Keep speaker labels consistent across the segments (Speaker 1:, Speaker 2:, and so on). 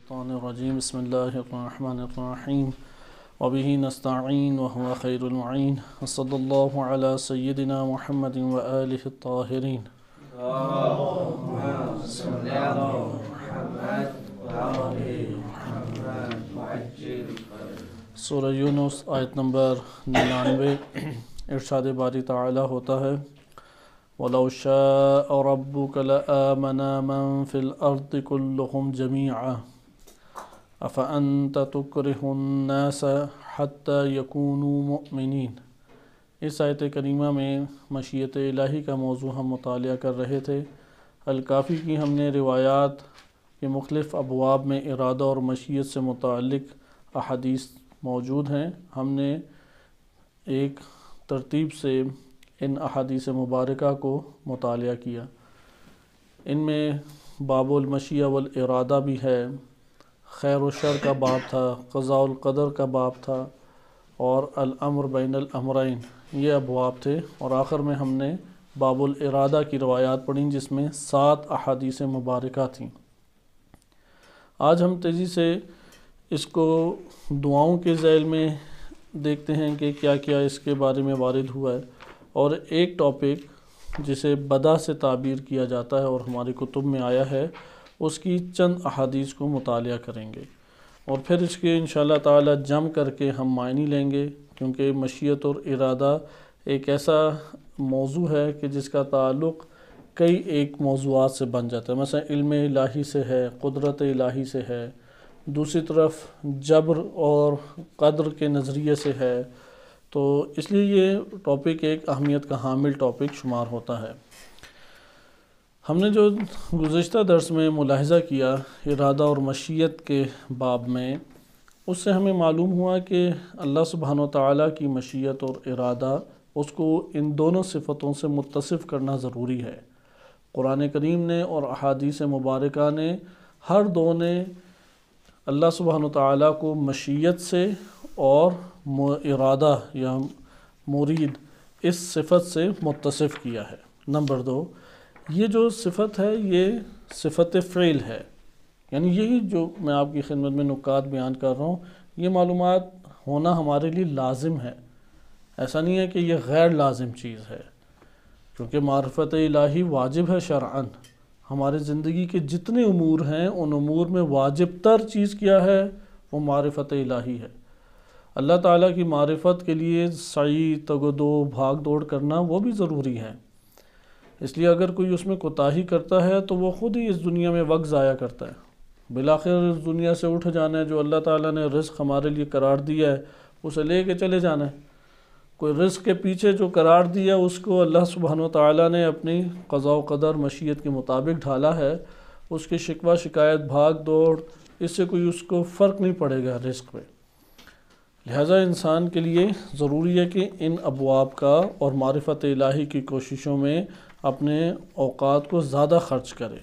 Speaker 1: الشیطان الرجیم بسم اللہ الرحمن الرحیم وبہ نستعین وهو خیر المعین وصلی اللہ علی سیدنا محمد وآلہ الطاہرین
Speaker 2: اللہم صل علی محمد وآلِ محمد وعجل
Speaker 1: سورہ یونس آیت نمبر 99 ارشاد باری تعالی ہوتا ہے وَلَوْ شَاءَ رَبُّكَ لَآمَنَ مَنْ فِي الْأَرْضِ كُلُّهُمْ جَمِيعًا أَفَأَنْتَ تُكْرِهُ النَّاسَ حَتَّى يَكُونُوا مُؤْمِنِينَ۔ اس آیت کریمہ میں مشیت الہی کا موضوع ہم مطالعہ کر رہے تھے۔ الکافی کی ہم نے روایات کے مختلف ابواب میں ارادہ اور مشیت سے متعلق احادیث موجود ہیں۔ ہم نے ایک ترتیب سے ان احادیث مبارکہ کو مطالعہ کیا۔ ان میں باب المشیہ والارادہ بھی ہے، خیر و شر کا باب تھا، قضاء القدر کا باب تھا، اور الامر بین الامرین یہ ابواب تھے، اور آخر میں ہم نے باب الارادہ کی روایات پڑھیں جس میں 7 احادیث مبارکہ تھیں۔ آج ہم تیزی سے اس کو دعاؤں کے ذیل میں دیکھتے ہیں کہ کیا کیا اس کے بارے میں وارد ہوا ہے، اور ایک ٹاپک جسے بدا سے تعبیر کیا جاتا ہے اور ہماری کتب میں آیا ہے، اس کی چند احادیث کو مطالعہ کریں گے، اور پھر اس کے انشاءاللہ تعالی جمع کر کے ہم معنی لیں گے، کیونکہ مشیت اور ارادہ ایک ایسا موضوع ہے کہ جس کا تعلق کئی ایک موضوعات سے بن جاتا ہے۔ مثلا علم الہی سے ہے، قدرت الہی سے ہے، دوسری طرف جبر اور قدر کے نظریے سے ہے، تو اس لیے یہ ٹاپک ایک اہمیت کا حامل ٹاپک شمار ہوتا ہے۔ ہم نے جو گزشتہ درس میں ملاحظہ کیا ارادہ اور مشیت کے باب میں، اس سے ہمیں معلوم ہوا کہ اللہ سبحانہ و تعالیٰ کی مشیت اور ارادہ اس کو ان دونوں صفتوں سے متصف کرنا ضروری ہے۔ قرآن کریم نے اور احادیث مبارکہ نے ہر دو نے اللہ سبحانہ و تعالیٰ کو مشیت سے اور ارادہ یا مرید اس صفت سے متصف کیا ہے۔ نمبر 2، یہ جو صفت ہے یہ صفت فعل ہے، یعنی یہی جو میں آپ کی خدمت میں نکات بیان کر رہا ہوں، یہ معلومات ہونا ہمارے لیے لازم ہے، ایسا نہیں ہے کہ یہ غیر لازم چیز ہے، کیونکہ معرفت الہی واجب ہے شرعاً۔ ہمارے زندگی کے جتنے امور ہیں ان امور میں واجب تر چیز کیا ہے؟ وہ معرفت الہی ہے۔ اللہ تعالیٰ کی معرفت کے لیے سعی، تگ و دو، بھاگ دوڑ کرنا وہ بھی ضروری ہے۔ اس لیے اگر کوئی اس میں کوتاہی کرتا ہے تو وہ خود ہی اس دنیا میں وقت ضائع کرتا ہے۔ بالآخر اس دنیا سے اٹھ جانا ہے، جو اللہ تعالیٰ نے رزق ہمارے لیے قرار دیا ہے اسے لے کے چلے جانا ہے۔ کوئی رزق کے پیچھے جو قرار دیا اس کو اللہ سبحانہ و تعالیٰ نے اپنی قضاء و قدر مشیت کے مطابق ڈھالا ہے، اس کی شکوہ شکایت، بھاگ دوڑ، اس سے کوئی اس کو فرق نہیں پڑے گا رزق پہ۔ لہٰذا انسان کے لیے ضروری ہے کہ ان ابواب کا اور معرفت الہی کی کوششوں میں اپنے اوقات کو زیادہ خرچ کرے۔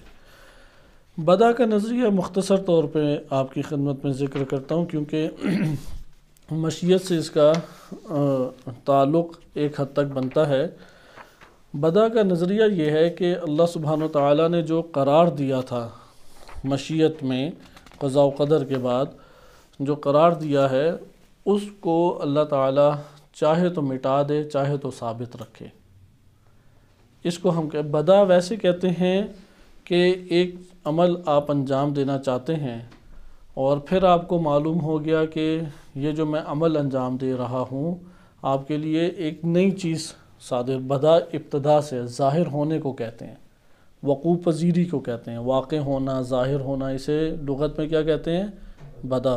Speaker 1: بدا کا نظریہ مختصر طور پہ آپ کی خدمت میں ذکر کرتا ہوں، کیونکہ مشیت سے اس کا تعلق ایک حد تک بنتا ہے۔ بدا کا نظریہ یہ ہے کہ اللہ سبحانہ و تعالیٰ نے جو قرار دیا تھا مشیت میں، قضاء و قدر کے بعد جو قرار دیا ہے، اس کو اللہ تعالیٰ چاہے تو مٹا دے، چاہے تو ثابت رکھے۔ اس کو ہم بدا ویسے کہتے ہیں کہ ایک عمل آپ انجام دینا چاہتے ہیں اور پھر آپ کو معلوم ہو گیا کہ یہ جو میں عمل انجام دے رہا ہوں آپ کے لیے ایک نئی چیز صادر، بدا ابتدا سے ظاہر ہونے کو کہتے ہیں، وقوع پذیری کو کہتے ہیں، واقع ہونا، ظاہر ہونا، اسے لغت میں کیا کہتے ہیں؟ بدا۔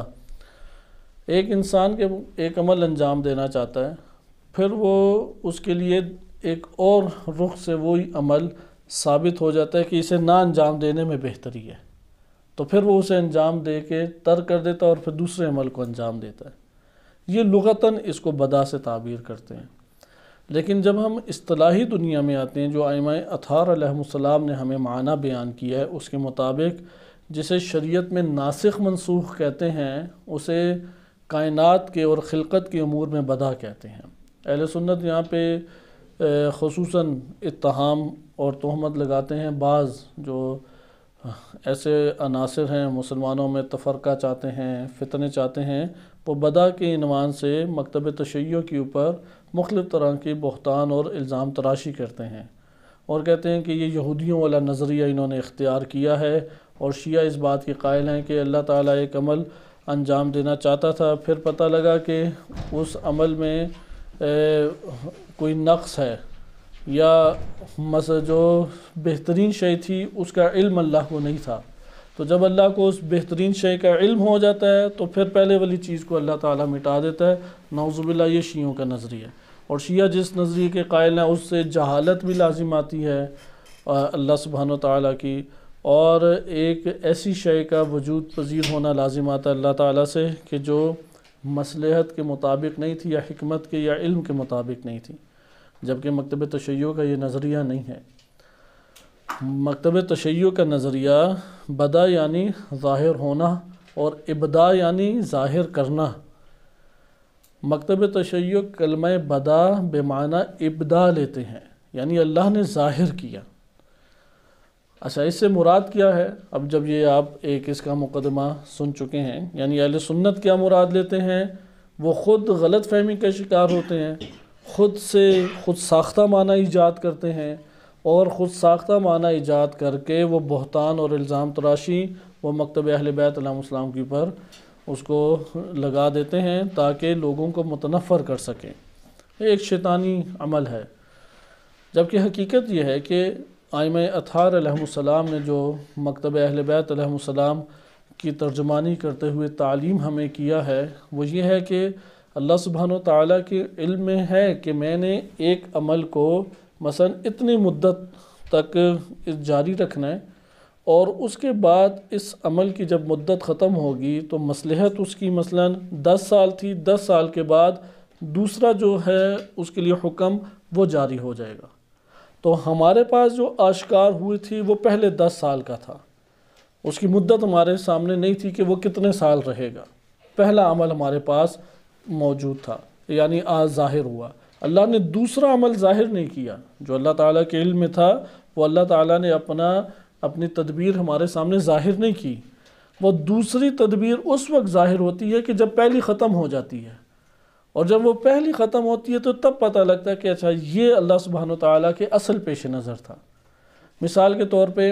Speaker 1: ایک انسان کے ایک عمل انجام دینا چاہتا ہے، پھر وہ اس کے لیے ایک اور رخ سے وہی عمل ثابت ہو جاتا ہے کہ اسے نہ انجام دینے میں بہتری ہے، تو پھر وہ اسے انجام دے کے ترک کر دیتا ہے اور پھر دوسرے عمل کو انجام دیتا ہے۔ یہ لغتاً اس کو بدا سے تعبیر کرتے ہیں۔ لیکن جب ہم اصطلاحی دنیا میں آتے ہیں، جو ائمہ اطہار علیہم السلام نے ہمیں معنی بیان کیا ہے، اس کے مطابق جسے شریعت میں ناسخ منسوخ کہتے ہیں، اسے کائنات کے اور خلقت کے امور میں بدا کہتے ہیں۔ اہل سنت یہاں پہ خصوصاً اتہام اور تہمت لگاتے ہیں بعض جو ایسے عناصر ہیں مسلمانوں میں تفرقہ چاہتے ہیں، فتنے چاہتے ہیں، وہ بدع کے عنوان سے مکتب تشیع کے اوپر مختلف طرح کی بہتان اور الزام تراشی کرتے ہیں اور کہتے ہیں کہ یہ یہودیوں والا نظریہ انہوں نے اختیار کیا ہے، اور شیعہ اس بات کے قائل ہیں کہ اللہ تعالیٰ ایک عمل انجام دینا چاہتا تھا، پھر پتہ لگا کہ اس عمل میں کوئی نقص ہے یا جو بہترین شے تھی اس کا علم اللہ کو نہیں تھا، تو جب اللہ کو اس بہترین شے کا علم ہو جاتا ہے تو پھر پہلے والی چیز کو اللہ تعالیٰ مٹا دیتا ہے۔ نعوذ باللہ، یہ شیعوں کا نظریہ ہے، اور شیعہ جس نظریے کے قائل ہیں اس سے جہالت بھی لازم آتی ہے اللہ سبحانہ وتعالیٰ کی، اور ایک ایسی شے کا وجود پذیر ہونا لازم آتا ہے اللہ تعالیٰ سے کہ جو مصلحت کے مطابق نہیں تھی یا حکمت کے یا علم کے مطابق نہیں تھی، جبکہ مکتب تشیع کا یہ نظریہ نہیں ہے۔ مکتب تشیع کا نظریہ بدع یعنی ظاہر ہونا اور ابداع یعنی ظاہر کرنا۔ مکتب تشیع کلمہ بدع بمعنی ابداع لیتے ہیں، یعنی اللہ نے ظاہر کیا۔ اچھا، اس سے مراد کیا ہے؟ اب جب یہ آپ ایک اس کا مقدمہ سن چکے ہیں، یعنی اہل سنت کیا مراد لیتے ہیں، وہ خود غلط فہمی کا شکار ہوتے ہیں، خود ساختہ معنی ایجاد کرتے ہیں، اور خود ساختہ معنی ایجاد کر کے وہ بہتان اور الزام تراشی وہ مکتب اہل بیت علیہ السلام کے اوپر اس کو لگا دیتے ہیں تاکہ لوگوں کو متنفر کر سکیں۔ ایک شیطانی عمل ہے، جبکہ حقیقت یہ ہے کہ ائمہ اطہار علیہ السلام نے جو مکتب اہل بیت علیہ السلام کی ترجمانی کرتے ہوئے تعلیم ہمیں کیا ہے وہ یہ ہے کہ اللہ سبحانہ وتعالیٰ کے علم میں ہے کہ میں نے ایک عمل کو مثلا اتنی مدت تک جاری رکھنا ہے، اور اس کے بعد اس عمل کی جب مدت ختم ہوگی تو مصلحت اس کی مثلا 10 سال تھی، 10 سال کے بعد دوسرا جو ہے اس کے لیے حکم وہ جاری ہو جائے گا۔ تو ہمارے پاس جو آشکار ہوئی تھی وہ پہلے 10 سال کا تھا، اس کی مدت ہمارے سامنے نہیں تھی کہ وہ کتنے سال رہے گا، پہلا عمل ہمارے پاس موجود تھا، یعنی آج ظاہر ہوا۔ اللہ نے دوسرا عمل ظاہر نہیں کیا، جو اللہ تعالیٰ کے علم میں تھا وہ اللہ تعالیٰ نے اپنی تدبیر ہمارے سامنے ظاہر نہیں کی، وہ دوسری تدبیر اس وقت ظاہر ہوتی ہے کہ جب پہلی ختم ہو جاتی ہے، اور جب وہ پہلی ختم ہوتی ہے تو تب پتہ لگتا ہے کہ اچھا یہ اللہ سبحانہ وتعالیٰ کے اصل پیش نظر تھا۔ مثال کے طور پہ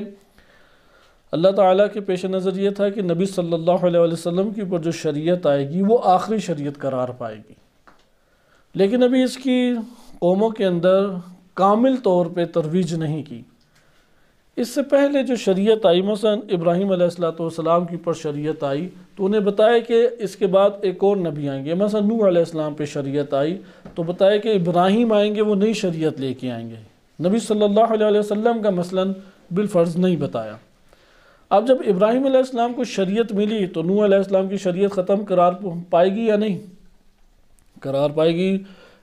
Speaker 1: اللہ تعالیٰ کے پیش نظر یہ تھا کہ نبی صلی اللہ علیہ وسلم کے اوپر جو شریعت آئے گی وہ آخری شریعت قرار پائے گی، لیکن ابھی اس کی قوموں کے اندر کامل طور پہ ترویج نہیں کی۔ اس سے پہلے جو شریعت آئی، مثلا ابراہیم علیہ السلام کے اوپر شریعت آئی تو انہیں بتایا کہ اس کے بعد ایک اور نبی آئیں گے، مثلا نوح علیہ السلام پہ شریعت آئی تو بتایا کہ ابراہیم آئیں گے، وہ نئی شریعت لے کے آئیں گے۔ نبی صلی اللہ علیہ وسلم کا مثلا بالفرض نہیں بتایا۔ اب جب ابراہیم علیہ السلام کو شریعت ملی تو نوح علیہ السلام کی شریعت ختم قرار پائے گی یا نہیں؟ قرار پائے گی۔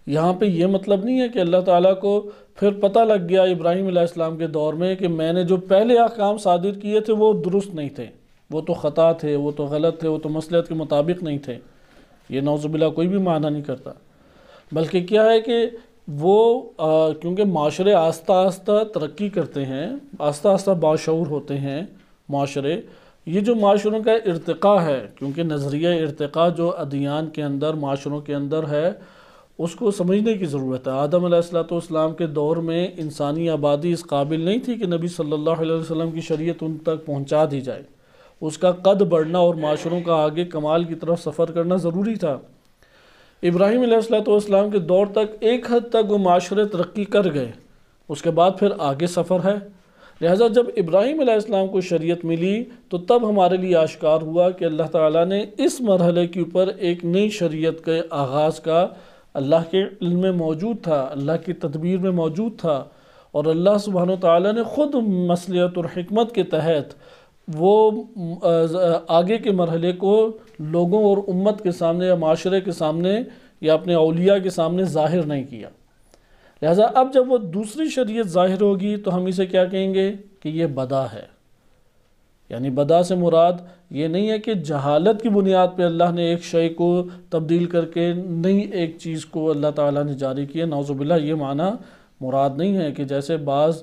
Speaker 1: یہاں پہ یہ مطلب نہیں ہے کہ اللہ تعالیٰ کو پھر پتہ لگ گیا ابراہیم علیہ السلام کے دور میں کہ میں نے جو پہلے احکام صادر کیے تھے وہ درست نہیں تھے، وہ تو خطا تھے، وہ تو غلط تھے، وہ تو مصلحت کے مطابق نہیں تھے۔ یہ نعوذ باللہ کوئی بھی معنی نہیں کرتا، بلکہ کیا ہے کہ وہ کیونکہ معاشرے آہستہ آہستہ ترقی کرتے ہیں، آہستہ آہستہ باشعور ہوتے ہیں معاشرے، یہ جو معاشروں کا ارتقاء ہے، کیونکہ نظریہ ارتقاء جو ادیان کے اندر معاشروں کے اندر ہے اس کو سمجھنے کی ضرورت ہے۔ آدم علیہ السلام کے دور میں انسانی آبادی اس قابل نہیں تھی کہ نبی صلی اللہ علیہ وسلم کی شریعت ان تک پہنچا دی جائے، اس کا قد بڑھنا اور معاشروں کا آگے کمال کی طرف سفر کرنا ضروری تھا۔ ابراہیم علیہ السلام کے دور تک ایک حد تک وہ معاشرے ترقی کر گئے، اس کے بعد پھر آگے سفر ہے۔ لہٰذا جب ابراہیم علیہ السلام کو شریعت ملی تو تب ہمارے لیے آشکار ہوا کہ اللہ تعالیٰ نے اس مرحلے کے اوپر ایک نئی شریعت کے آغاز کا اللہ کے علم میں موجود تھا، اللہ کی تدبیر میں موجود تھا، اور اللہ سبحانہ وتعالیٰ نے خود مصلحت اور حکمت کے تحت وہ آگے کے مرحلے کو لوگوں اور امت کے سامنے یا معاشرے کے سامنے یا اپنے اولیاء کے سامنے ظاہر نہیں کیا۔ لہٰذا اب جب وہ دوسری شریعت ظاہر ہوگی تو ہم اسے کیا کہیں گے کہ یہ بدع ہے۔ یعنی بدع سے مراد یہ نہیں ہے کہ جہالت کی بنیاد پہ اللہ نے ایک شے کو تبدیل کر کے نئی ایک چیز کو اللہ تعالیٰ نے جاری کیا، نعوذ باللہ یہ معنی مراد نہیں ہے کہ جیسے بعض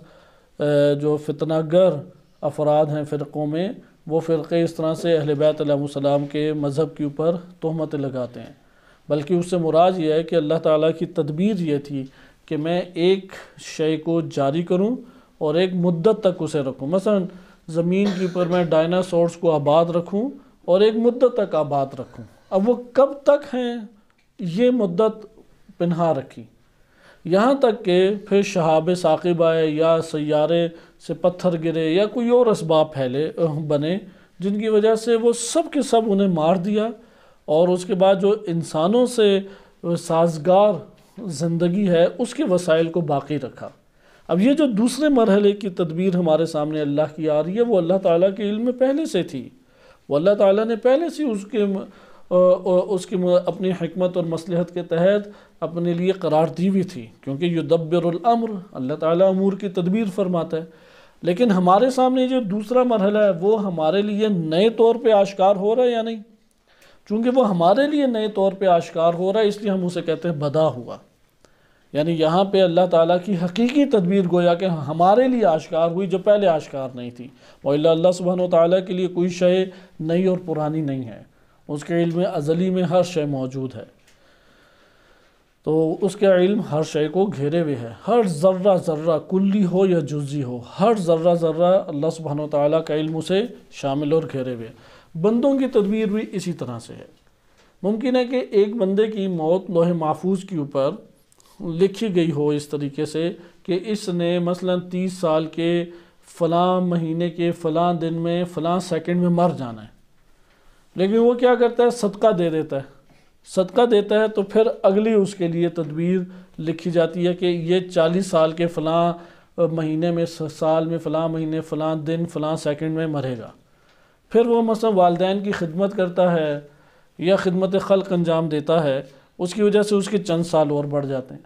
Speaker 1: جو فتنہ گر افراد ہیں فرقوں میں، وہ فرقے اس طرح سے اہل بیت علیہ السلام کے مذہب کے اوپر تہمتیں لگاتے ہیں، بلکہ اس سے مراد یہ ہے کہ اللہ تعالیٰ کی تدبیر یہ تھی کہ میں ایک شے کو جاری کروں اور ایک مدت تک اسے رکھوں۔ مثلا زمین کے اوپر میں ڈائناسورس کو آباد رکھوں اور ایک مدت تک آباد رکھوں۔ اب وہ کب تک ہیں یہ مدت پنہا رکھی، یہاں تک کہ پھر شہاب ثاقب آئے یا سیارے سے پتھر گرے یا کوئی اور اسباب بنے جن کی وجہ سے وہ سب کے سب انہیں مار دیا، اور اس کے بعد جو انسانوں سے سازگار زندگی ہے اس کے وسائل کو باقی رکھا۔ اب یہ جو دوسرے مرحلے کی تدبیر ہمارے سامنے اللہ کی آ رہی ہے وہ اللہ تعالیٰ کے علم میں پہلے سے تھی، وہ اللہ تعالیٰ نے پہلے سے اس کی اپنی حکمت اور مصلحت کے تحت اپنے لیے قرار دی ہوئی تھی، کیونکہ یدبر الامر، اللہ تعالیٰ امور کی تدبیر فرماتا ہے۔ لیکن ہمارے سامنے جو دوسرا مرحلہ ہے وہ ہمارے لیے نئے طور پہ آشکار ہو رہا ہے یا نہیں؟ چونکہ وہ ہمارے لیے نئے طور پہ آشکار ہو رہا ہے، اس لیے ہم اسے کہتے ہیں بدا ہوا، یعنی یہاں پہ اللہ تعالیٰ کی حقیقی تدبیر گویا کہ ہمارے لیے آشکار ہوئی جو پہلے آشکار نہیں تھی۔ وَإِلَّا اللہ سبحانہ وتعالیٰ کے لیے کوئی شے نئی اور پرانی نہیں ہے، اس کے علم ازلی میں ہر شے موجود ہے، تو اس کا علم ہر شے کو گھیرے ہوئے ہے، ہر ذرہ ذرہ کلی ہو یا جزئی ہو، ہر ذرہ ذرہ اللہ سبحانہ وتعالیٰ کا علم اسے شامل اور گھیرے ہوئے۔ بندوں کی تدبیر بھی اسی طرح سے ہے۔ ممکن ہے کہ ایک بندے کی موت لوح محفوظ کے اوپر لکھی گئی ہو اس طریقے سے کہ اس نے مثلا 30 سال کے فلاں مہینے کے فلاں دن میں فلاں سیکنڈ میں مر جانا ہے، لیکن وہ کیا کرتا ہے؟ صدقہ دے دیتا ہے۔ صدقہ دیتا ہے تو پھر اگلی اس کے لیے تدبیر لکھی جاتی ہے کہ یہ 40 سال کے فلاں مہینے میں، سال میں فلاں مہینے فلاں دن فلاں سیکنڈ میں مرے گا۔ پھر وہ مثلا والدین کی خدمت کرتا ہے یا خدمت خلق انجام دیتا ہے، اس کی وجہ سے اس کے چند سال اور بڑھ جاتے ہیں،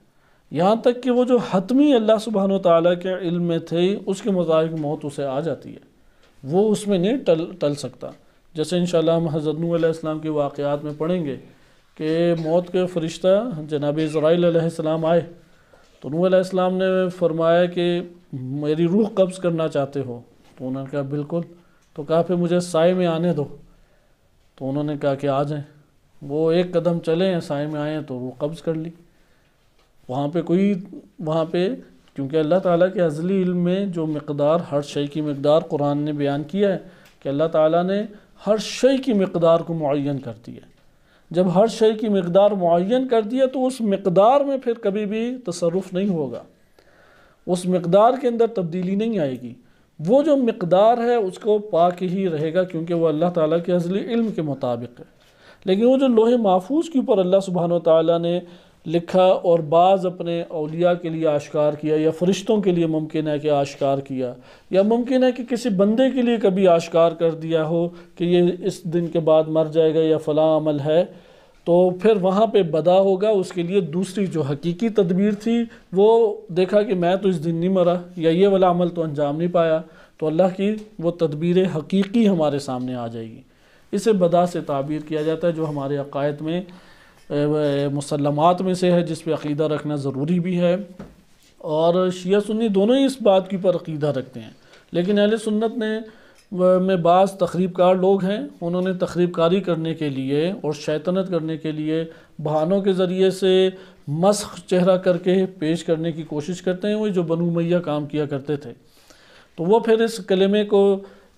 Speaker 1: یہاں تک کہ وہ جو حتمی اللہ سبحانہ وتعالیٰ کے علم میں تھے اس کے مطابق موت اسے آ جاتی ہے، وہ اس میں نہیں ٹل سکتا۔ جیسے انشاءاللہ ہم حضرت نوح علیہ السلام کے واقعات میں پڑھیں گے کہ موت کے فرشتہ جناب اسرائیل علیہ السلام آئے تو نوح علیہ السلام نے فرمایا کہ میری روح قبض کرنا چاہتے ہو؟ تو انہوں نے کہا بالکل۔ تو کہا پھر مجھے سائے میں آنے دو، تو انہوں نے کہا کہ آ جائیں۔ وہ ایک قدم چلے ہیں، سائے میں آئے ہیں تو روح قبض کر لی۔ وہاں پہ کیونکہ اللہ تعالیٰ کے ازلی علم میں جو مقدار، ہر شے کی مقدار قرآن نے بیان کیا ہے کہ اللہ تعالیٰ نے ہر شے کی مقدار کو معین کر دی ہے۔ جب ہر شے کی مقدار معین کر دیا تو اس مقدار میں پھر کبھی بھی تصرف نہیں ہوگا، اس مقدار کے اندر تبدیلی نہیں آئے گی، وہ جو مقدار ہے اس کو پا کے ہی رہے گا کیونکہ وہ اللہ تعالیٰ کے ازلی علم کے مطابق ہے۔ لیکن وہ جو لوح محفوظ کے اوپر اللہ سبحانہ وتعالیٰ نے لکھا اور بعض اپنے اولیاء کے لیے آشکار کیا یا فرشتوں کے لیے ممکن ہے کہ آشکار کیا، یا ممکن ہے کہ کسی بندے کے لیے کبھی آشکار کر دیا ہو کہ یہ اس دن کے بعد مر جائے گا یا فلاں عمل ہے، تو پھر وہاں پہ بدا ہوگا اس کے لیے دوسری جو حقیقی تدبیر تھی، وہ دیکھا کہ میں تو اس دن نہیں مرا یا یہ والا عمل تو انجام نہیں پایا، تو اللہ کی وہ تدبیر حقیقی ہمارے سامنے آ جائے گی۔ اسے بدا سے تعبیر کیا جاتا ہے جو ہمارے عقائد میں مسلمات میں سے ہے، جس پہ عقیدہ رکھنا ضروری بھی ہے، اور شیعہ سنی دونوں ہی اس بات کے اوپر عقیدہ رکھتے ہیں۔ لیکن اہل سنت میں بعض تخریب کار لوگ ہیں، انہوں نے تخریب کاری کرنے کے لیے اور شیطنت کرنے کے لیے بہانوں کے ذریعے سے مسخ چہرہ کر کے پیش کرنے کی کوشش کرتے ہیں، وہ جو بنو امیہ کام کیا کرتے تھے، تو وہ پھر اس کلمے کو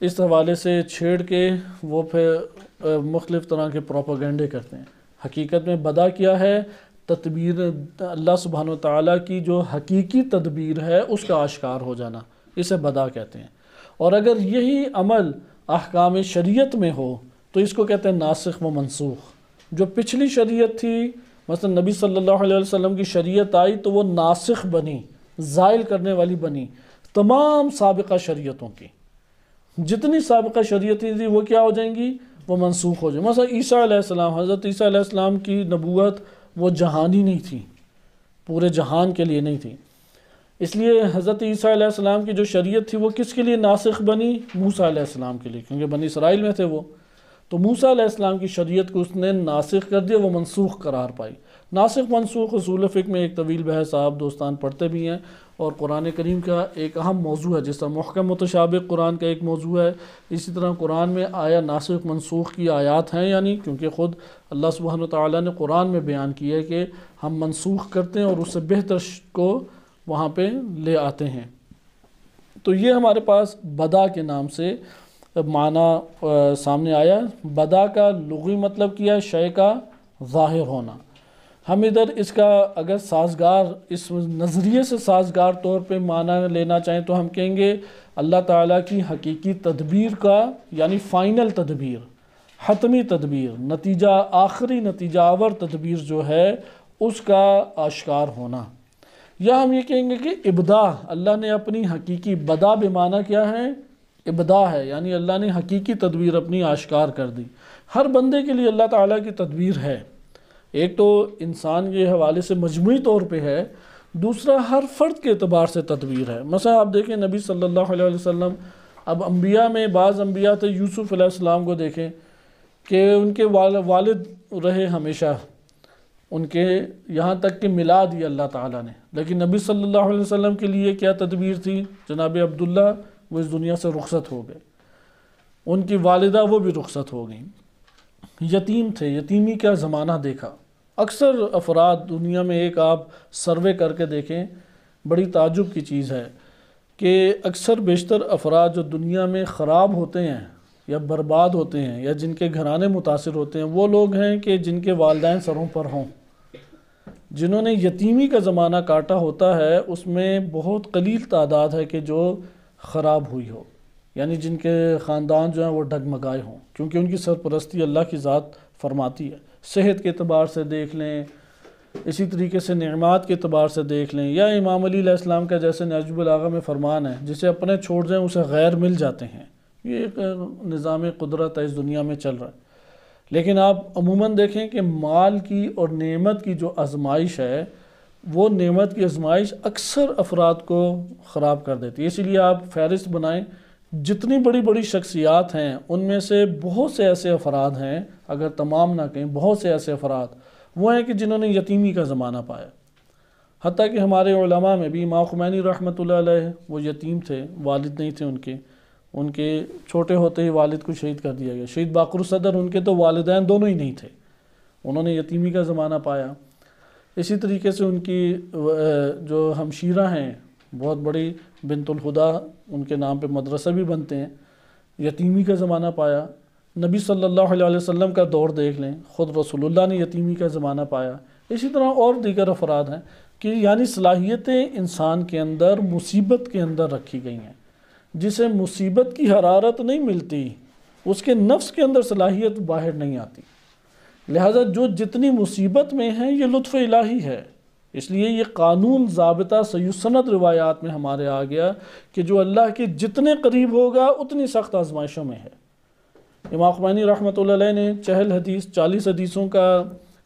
Speaker 1: اس حوالے سے چھیڑ کے وہ پھر مختلف طرح کے پروپیگنڈے کرتے ہیں۔ حقیقت میں بدا کیا ہے؟ تدبیر اللہ سبحانہ وتعالیٰ کی جو حقیقی تدبیر ہے اس کا آشکار ہو جانا، اسے بدا کہتے ہیں۔ اور اگر یہی عمل احکام شریعت میں ہو تو اس کو کہتے ہیں ناسخ و منسوخ۔ جو پچھلی شریعت تھی، مثلا نبی صلی اللہ علیہ وسلم کی شریعت آئی تو وہ ناسخ بنی، زائل کرنے والی بنی تمام سابقہ شریعتوں کی۔ جتنی سابقہ شریعتیں تھیں وہ کیا ہو جائیں گی؟ وہ منسوخ ہو جائیں۔ مثلا عیسیٰ علیہ السلام، حضرت عیسیٰ علیہ السلام کی نبوت وہ جہانی نہیں تھی، پورے جہان کے لیے نہیں تھی، اس لیے حضرت عیسیٰ علیہ السلام کی جو شریعت تھی وہ کس کے لیے ناسخ بنی؟ موسیٰ علیہ السلام کے لیے، کیونکہ بنی اسرائیل میں تھے وہ، تو موسیٰ علیہ السلام کی شریعت کو اس نے ناسخ کر دیا، وہ منسوخ قرار پائی۔ ناسخ منسوخ اصول فقہ میں ایک طویل بحث آپ دوستان پڑھتے بھی ہیں، اور قرآن کریم کا ایک اہم موضوع ہے، جس طرح محکم متشابہ قرآن کا ایک موضوع ہے، اسی طرح قرآن میں آیا ناسخ منسوخ کی آیات ہیں، یعنی کیونکہ خود اللہ سبحانہ وتعالیٰ نے قرآن میں بیان کیا ہے کہ ہم منسوخ کرتے ہیں اور اس سے بہتر کو وہاں پہ لے آتے ہیں۔ تو یہ ہمارے پاس بدا کے نام سے معنی سامنے آیا۔ بدا کا لغوی مطلب کیا ہے؟ شے کا ظاہر ہونا۔ ہم ادھر اس کا اگر سازگار، اس نظریے سے سازگار طور پہ معنی لینا چاہیں تو ہم کہیں گے اللہ تعالیٰ کی حقیقی تدبیر کا، یعنی فائنل تدبیر، حتمی تدبیر، نتیجہ، آخری نتیجہ آور تدبیر جو ہے اس کا آشکار ہونا۔ یا ہم یہ کہیں گے کہ ابدا، اللہ نے اپنی حقیقی، بدا بمعنی کیا ہے؟ ابدا ہے، یعنی اللہ نے حقیقی تدبیر اپنی آشکار کر دی۔ ہر بندے کے لیے اللہ تعالیٰ کی تدبیر ہے، ایک تو انسان کے حوالے سے مجموعی طور پہ ہے، دوسرا ہر فرد کے اعتبار سے تدبیر ہے۔ مثلا آپ دیکھیں نبی صلی اللہ علیہ وسلم، اب انبیاء میں بعض انبیاء تھے، یوسف علیہ السلام کو دیکھیں کہ ان کے والد رہے ہمیشہ، ان کے یہاں تک کہ ملا دیا اللہ تعالیٰ نے، لیکن نبی صلی اللہ علیہ وسلم کے لیے کیا تدبیر تھی؟ جناب عبداللہ وہ اس دنیا سے رخصت ہو گئے، ان کی والدہ وہ بھی رخصت ہو گئیں، یتیم تھے، یتیمی کا زمانہ دیکھا۔ اکثر افراد دنیا میں، ایک آپ سروے کر کے دیکھیں، بڑی تعجب کی چیز ہے کہ اکثر بیشتر افراد جو دنیا میں خراب ہوتے ہیں یا برباد ہوتے ہیں یا جن کے گھرانے متاثر ہوتے ہیں، وہ لوگ ہیں کہ جن کے والدین سروں پر ہوں۔ جنہوں نے یتیمی کا زمانہ کاٹا ہوتا ہے اس میں بہت قلیل تعداد ہے کہ جو خراب ہوئی ہو، یعنی جن کے خاندان جو ہیں وہ ڈگمگائے ہوں، کیونکہ ان کی سرپرستی اللہ کی ذات فرماتی ہے۔ صحت کے اعتبار سے دیکھ لیں، اسی طریقے سے نعمات کے اعتبار سے دیکھ لیں، یا امام علی علیہ السلام کا جیسے نہج البلاغہ میں فرمان ہے، جسے اپنے چھوڑ جائیں اسے غیر مل جاتے ہیں۔ یہ ایک نظام قدرت ہے، اس دنیا میں چل رہا ہے۔ لیکن آپ عموماً دیکھیں کہ مال کی اور نعمت کی جو آزمائش ہے، وہ نعمت کی آزمائش اکثر افراد کو خراب کر دیتی ہے۔ اسی لیے آپ فہرست بنائیں، جتنی بڑی بڑی شخصیات ہیں ان میں سے بہت سے ایسے افراد ہیں، اگر تمام نہ کہیں بہت سے ایسے افراد وہ ہیں کہ جنہوں نے یتیمی کا زمانہ پایا۔ حتیٰ کہ ہمارے علماء میں بھی امام خمینی رحمۃ اللہ علیہ وہ یتیم تھے، والد نہیں تھے ان کے چھوٹے ہوتے ہی والد کو شہید کر دیا گیا۔ شہید باقر الصدر، ان کے تو والدین دونوں ہی نہیں تھے، انہوں نے یتیمی کا زمانہ پایا۔ اسی طریقے سے ان کی جو ہمشیرہ ہیں، بہت بڑی بنت الہدا، ان کے نام پہ مدرسہ بھی بنتے ہیں، یتیمی کا زمانہ پایا۔ نبی صلی اللہ علیہ وسلم کا دور دیکھ لیں، خود رسول اللہ نے یتیمی کا زمانہ پایا۔ اسی طرح اور دیگر افراد ہیں کہ یعنی صلاحیتیں انسان کے اندر مصیبت کے اندر رکھی گئی ہیں، جسے مصیبت کی حرارت نہیں ملتی، اس کے نفس کے اندر صلاحیت باہر نہیں آتی۔ لہٰذا جو جتنی مصیبت میں ہیں یہ لطف الہی ہے، اس لیے یہ قانون ضابطہ سیسند روایات میں ہمارے آ گیا کہ جو اللہ کے جتنے قریب ہوگا اتنی سخت آزمائشوں میں ہے۔ امام خمینی رحمۃ اللہ علیہ نے 40 حدیثوں کا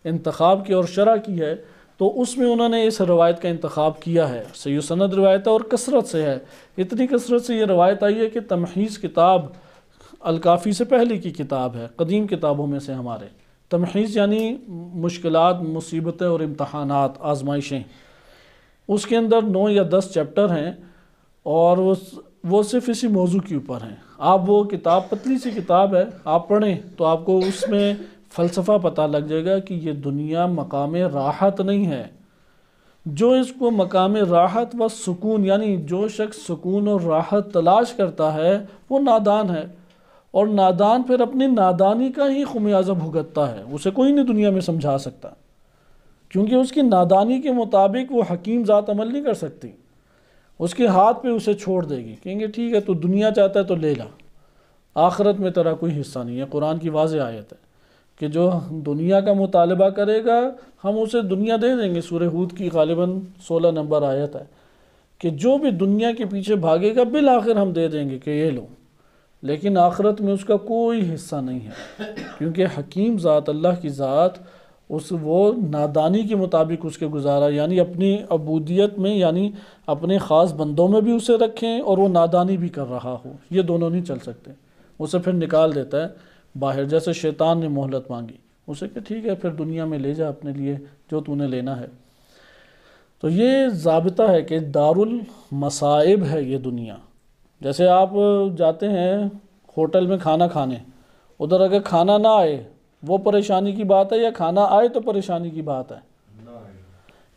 Speaker 1: انتخاب کیا اور شرح کی ہے، تو اس میں انہوں نے اس روایت کا انتخاب کیا ہے۔ سیسند روایت اور کثرت سے ہے، اتنی کثرت سے یہ روایت آئی ہے کہ تمحیص کتاب الکافی سے پہلے کی کتاب ہے، قدیم کتابوں میں سے ہمارے۔ تمحیص یعنی مشکلات، مصیبتیں اور امتحانات، آزمائشیں، اس کے اندر 9 یا 10 چیپٹر ہیں اور وہ صرف اسی موضوع کے اوپر ہیں۔ آپ وہ کتاب، پتلی سی کتاب ہے، آپ پڑھیں تو آپ کو اس میں فلسفہ پتہ لگ جائے گا کہ یہ دنیا مقام راحت نہیں ہے۔ جو اس کو مقام راحت و سکون، یعنی جو شخص سکون اور راحت تلاش کرتا ہے وہ نادان ہے، اور نادان پھر اپنی نادانی کا ہی خمیازہ بھگتتا ہے، اسے کوئی نہیں دنیا میں سمجھا سکتا، کیونکہ اس کی نادانی کے مطابق وہ حکیم ذات عمل نہیں کر سکتی، اس کے ہاتھ پہ اسے چھوڑ دے گی، کہیں گے ٹھیک ہے تو دنیا چاہتا ہے تو لے لا، آخرت میں تیرا کوئی حصہ نہیں ہے۔ قرآن کی واضح آیت ہے کہ جو دنیا کا مطالبہ کرے گا ہم اسے دنیا دے دیں گے۔ سورہ ہود کی غالباً 16 نمبر آیت ہے کہ جو بھی دنیا کے پیچھے بھاگے گا بالآخر ہم دے دیں گے کہ یہ لو، لیکن آخرت میں اس کا کوئی حصہ نہیں ہے، کیونکہ حکیم ذات، اللہ کی ذات، وہ نادانی کے مطابق اس کے گزارا، یعنی اپنی عبودیت میں، یعنی اپنے خاص بندوں میں بھی اسے رکھیں اور وہ نادانی بھی کر رہا ہو، یہ دونوں نہیں چل سکتے، اسے پھر نکال دیتا ہے باہر۔ جیسے شیطان نے مہلت مانگی، اسے کہ ٹھیک ہے پھر دنیا میں لے جا اپنے لیے جو تو نے لینا ہے۔ تو یہ ضابطہ ہے کہ دارالمصائب ہے یہ دنیا۔ جیسے آپ جاتے ہیں ہوٹل میں کھانا کھانے، ادھر اگر کھانا نہ آئے وہ پریشانی کی بات ہے، یا کھانا آئے تو پریشانی کی بات ہے؟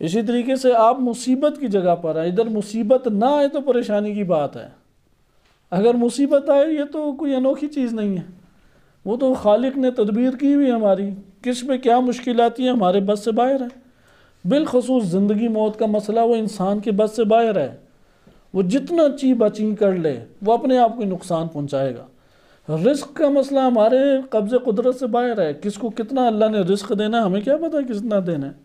Speaker 1: اسی طریقے سے آپ مصیبت کی جگہ پر ہیں، ادھر مصیبت نہ آئے تو پریشانی کی بات ہے۔ اگر مصیبت آئے یہ تو کوئی انوکھی چیز نہیں ہے، وہ تو خالق نے تدبیر کی ہوئی ہماری، کس پہ کیا مشکل آتی ہے ہمارے بس سے باہر ہے۔ بالخصوص زندگی موت کا مسئلہ وہ انسان کے بس سے باہر ہے، وہ جتنا چی بچی کر لے وہ اپنے آپ کو نقصان پہنچائے گا۔ رزق کا مسئلہ ہمارے قبضے قدرت سے باہر ہے، کس کو کتنا اللہ نے رزق دینا ہمیں کیا پتہ کتنا دینا ہے۔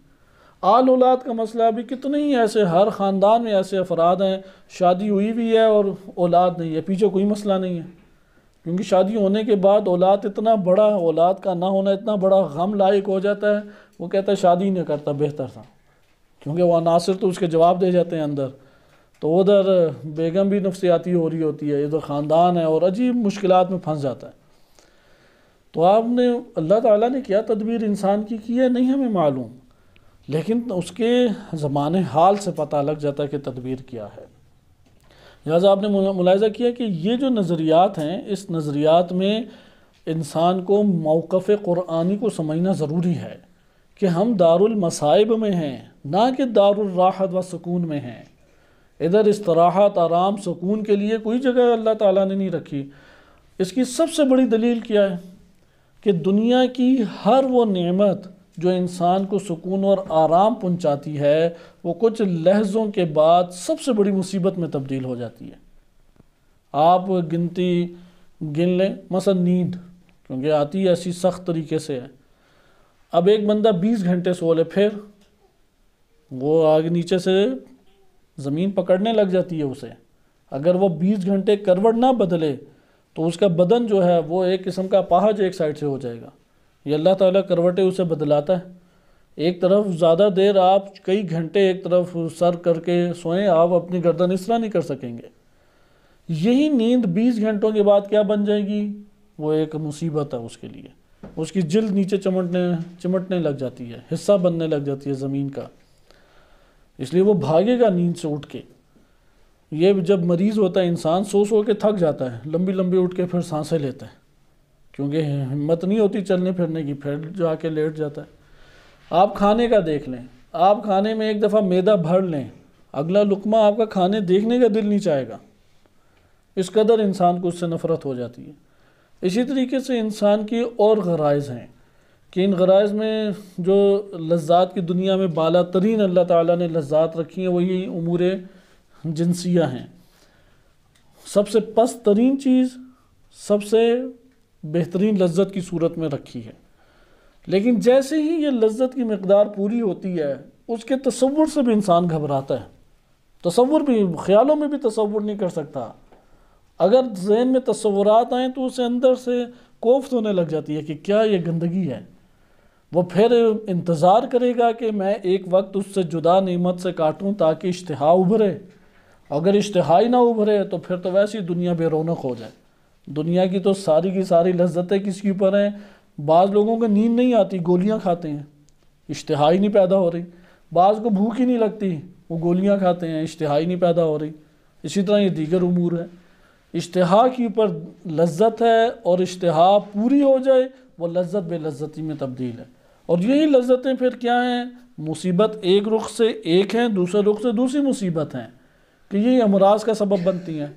Speaker 1: آل اولاد کا مسئلہ بھی کتنے ہی ایسے، ہر خاندان میں ایسے افراد ہیں شادی ہوئی بھی ہے اور اولاد نہیں ہے، پیچھے کوئی مسئلہ نہیں ہے، کیونکہ شادی ہونے کے بعد اولاد اتنا بڑا، اولاد کا نہ ہونا اتنا بڑا غم لائق ہو جاتا ہے، وہ کہتا ہے شادی نہیں کرتا بہتر تھا، کیونکہ وہ عناصر تو اس کے جواب دے جاتے ہیں اندر۔ تو ادھر بیگم بھی نفسیاتی ہو رہی ہوتی ہے، ادھر خاندان ہے، اور عجیب مشکلات میں پھنس جاتا ہے۔ تو آپ نے اللہ تعالیٰ نے کیا تدبیر انسان کی ہے نہیں ہمیں معلوم، لیکن اس کے زمان حال سے پتہ لگ جاتا ہے کہ تدبیر کیا ہے۔ لہٰذا آپ نے ملاحظہ کیا کہ یہ جو نظریات ہیں، اس نظریات میں انسان کو موقف قرآنی کو سمجھنا ضروری ہے کہ ہم دارالمصائب میں ہیں، نہ کہ دارالراحت و سکون میں ہیں۔ ادھر استراحت، آرام، سکون کے لیے کوئی جگہ اللہ تعالیٰ نے نہیں رکھی۔ اس کی سب سے بڑی دلیل کیا ہے کہ دنیا کی ہر وہ نعمت جو انسان کو سکون اور آرام پہنچاتی ہے، وہ کچھ لحظوں کے بعد سب سے بڑی مصیبت میں تبدیل ہو جاتی ہے۔ آپ گنتی گن لیں، مثلا نیند، کیونکہ آتی ہے ایسی سخت طریقے سے ہے۔ اب ایک بندہ 20 گھنٹے سو لے، پھر وہ آگے نیچے سے زمین پکڑنے لگ جاتی ہے اسے۔ اگر وہ 20 گھنٹے کروٹ نہ بدلے تو اس کا بدن جو ہے وہ ایک قسم کا اپاہج ایک سائڈ سے ہو جائے گا۔ یہ اللہ تعالیٰ کروٹیں اسے بدلاتا ہے۔ ایک طرف زیادہ دیر آپ کئی گھنٹے ایک طرف سر کر کے سوئیں، آپ اپنی گردن اس طرح نہیں کر سکیں گے۔ یہی نیند 20 گھنٹوں کے بعد کیا بن جائے گی؟ وہ ایک مصیبت ہے اس کے لیے، اس کی جلد نیچے چمٹنے لگ جاتی ہے، حصہ بننے لگ جاتی ہے زمین کا، اس لیے وہ بھاگے گا نیند سے اٹھ کے۔ یہ جب مریض ہوتا ہے انسان سو کے تھک جاتا ہے، لمبی لمبی اٹھ کے پھر سانسیں لیتا ہے، کیونکہ ہمت نہیں ہوتی چلنے پھرنے کی، پھر جا کے لیٹ جاتا ہے۔ آپ کھانے کا دیکھ لیں، آپ کھانے میں ایک دفعہ معدہ بھر لیں، اگلا لقمہ آپ کا کھانے دیکھنے کا دل نہیں چاہے گا، اس قدر انسان کو اس سے نفرت ہو جاتی ہے۔ اسی طریقے سے انسان کی اور غرائز ہیں کہ ان غرائز میں جو لذات کی دنیا میں بالا ترین اللہ تعالیٰ نے لذات رکھی ہیں وہ یہی امور جنسیہ ہیں۔ سب سے پست ترین چیز سب سے بہترین لذت کی صورت میں رکھی ہے، لیکن جیسے ہی یہ لذت کی مقدار پوری ہوتی ہے اس کے تصور سے بھی انسان گھبراتا ہے، تصور بھی، خیالوں میں بھی تصور نہیں کر سکتا۔ اگر ذہن میں تصورات آئیں تو اسے اندر سے کوفت ہونے لگ جاتی ہے کہ کیا یہ گندگی ہے۔ وہ پھر انتظار کرے گا کہ میں ایک وقت اس سے جدا نعمت سے کاٹوں تاکہ اشتہا ابھرے، اگر اشتہا ہی نہ ابھرے تو پھر تو ویسی دنیا بے رونق ہو جائے۔ دنیا کی تو ساری کی ساری لذتیں کس کے اوپر ہیں؟ بعض لوگوں کو نیند نہیں آتی، گولیاں کھاتے ہیں، اشتہا ہی نہیں پیدا ہو رہی۔ بعض کو بھوک ہی نہیں لگتی، وہ گولیاں کھاتے ہیں، اشتہا ہی نہیں پیدا ہو رہی۔ اسی طرح یہ دیگر امور ہیں، اشتہا کے اوپر لذت ہے، اور اشتہا پوری ہو جائے وہ لذت بے لذتی میں تبدیل ہے۔ اور یہی لذتیں پھر کیا ہیں؟ مصیبت ایک رخ سے ایک ہیں، دوسرے رخ سے دوسری مصیبت ہیں کہ یہی امراض کا سبب بنتی ہیں۔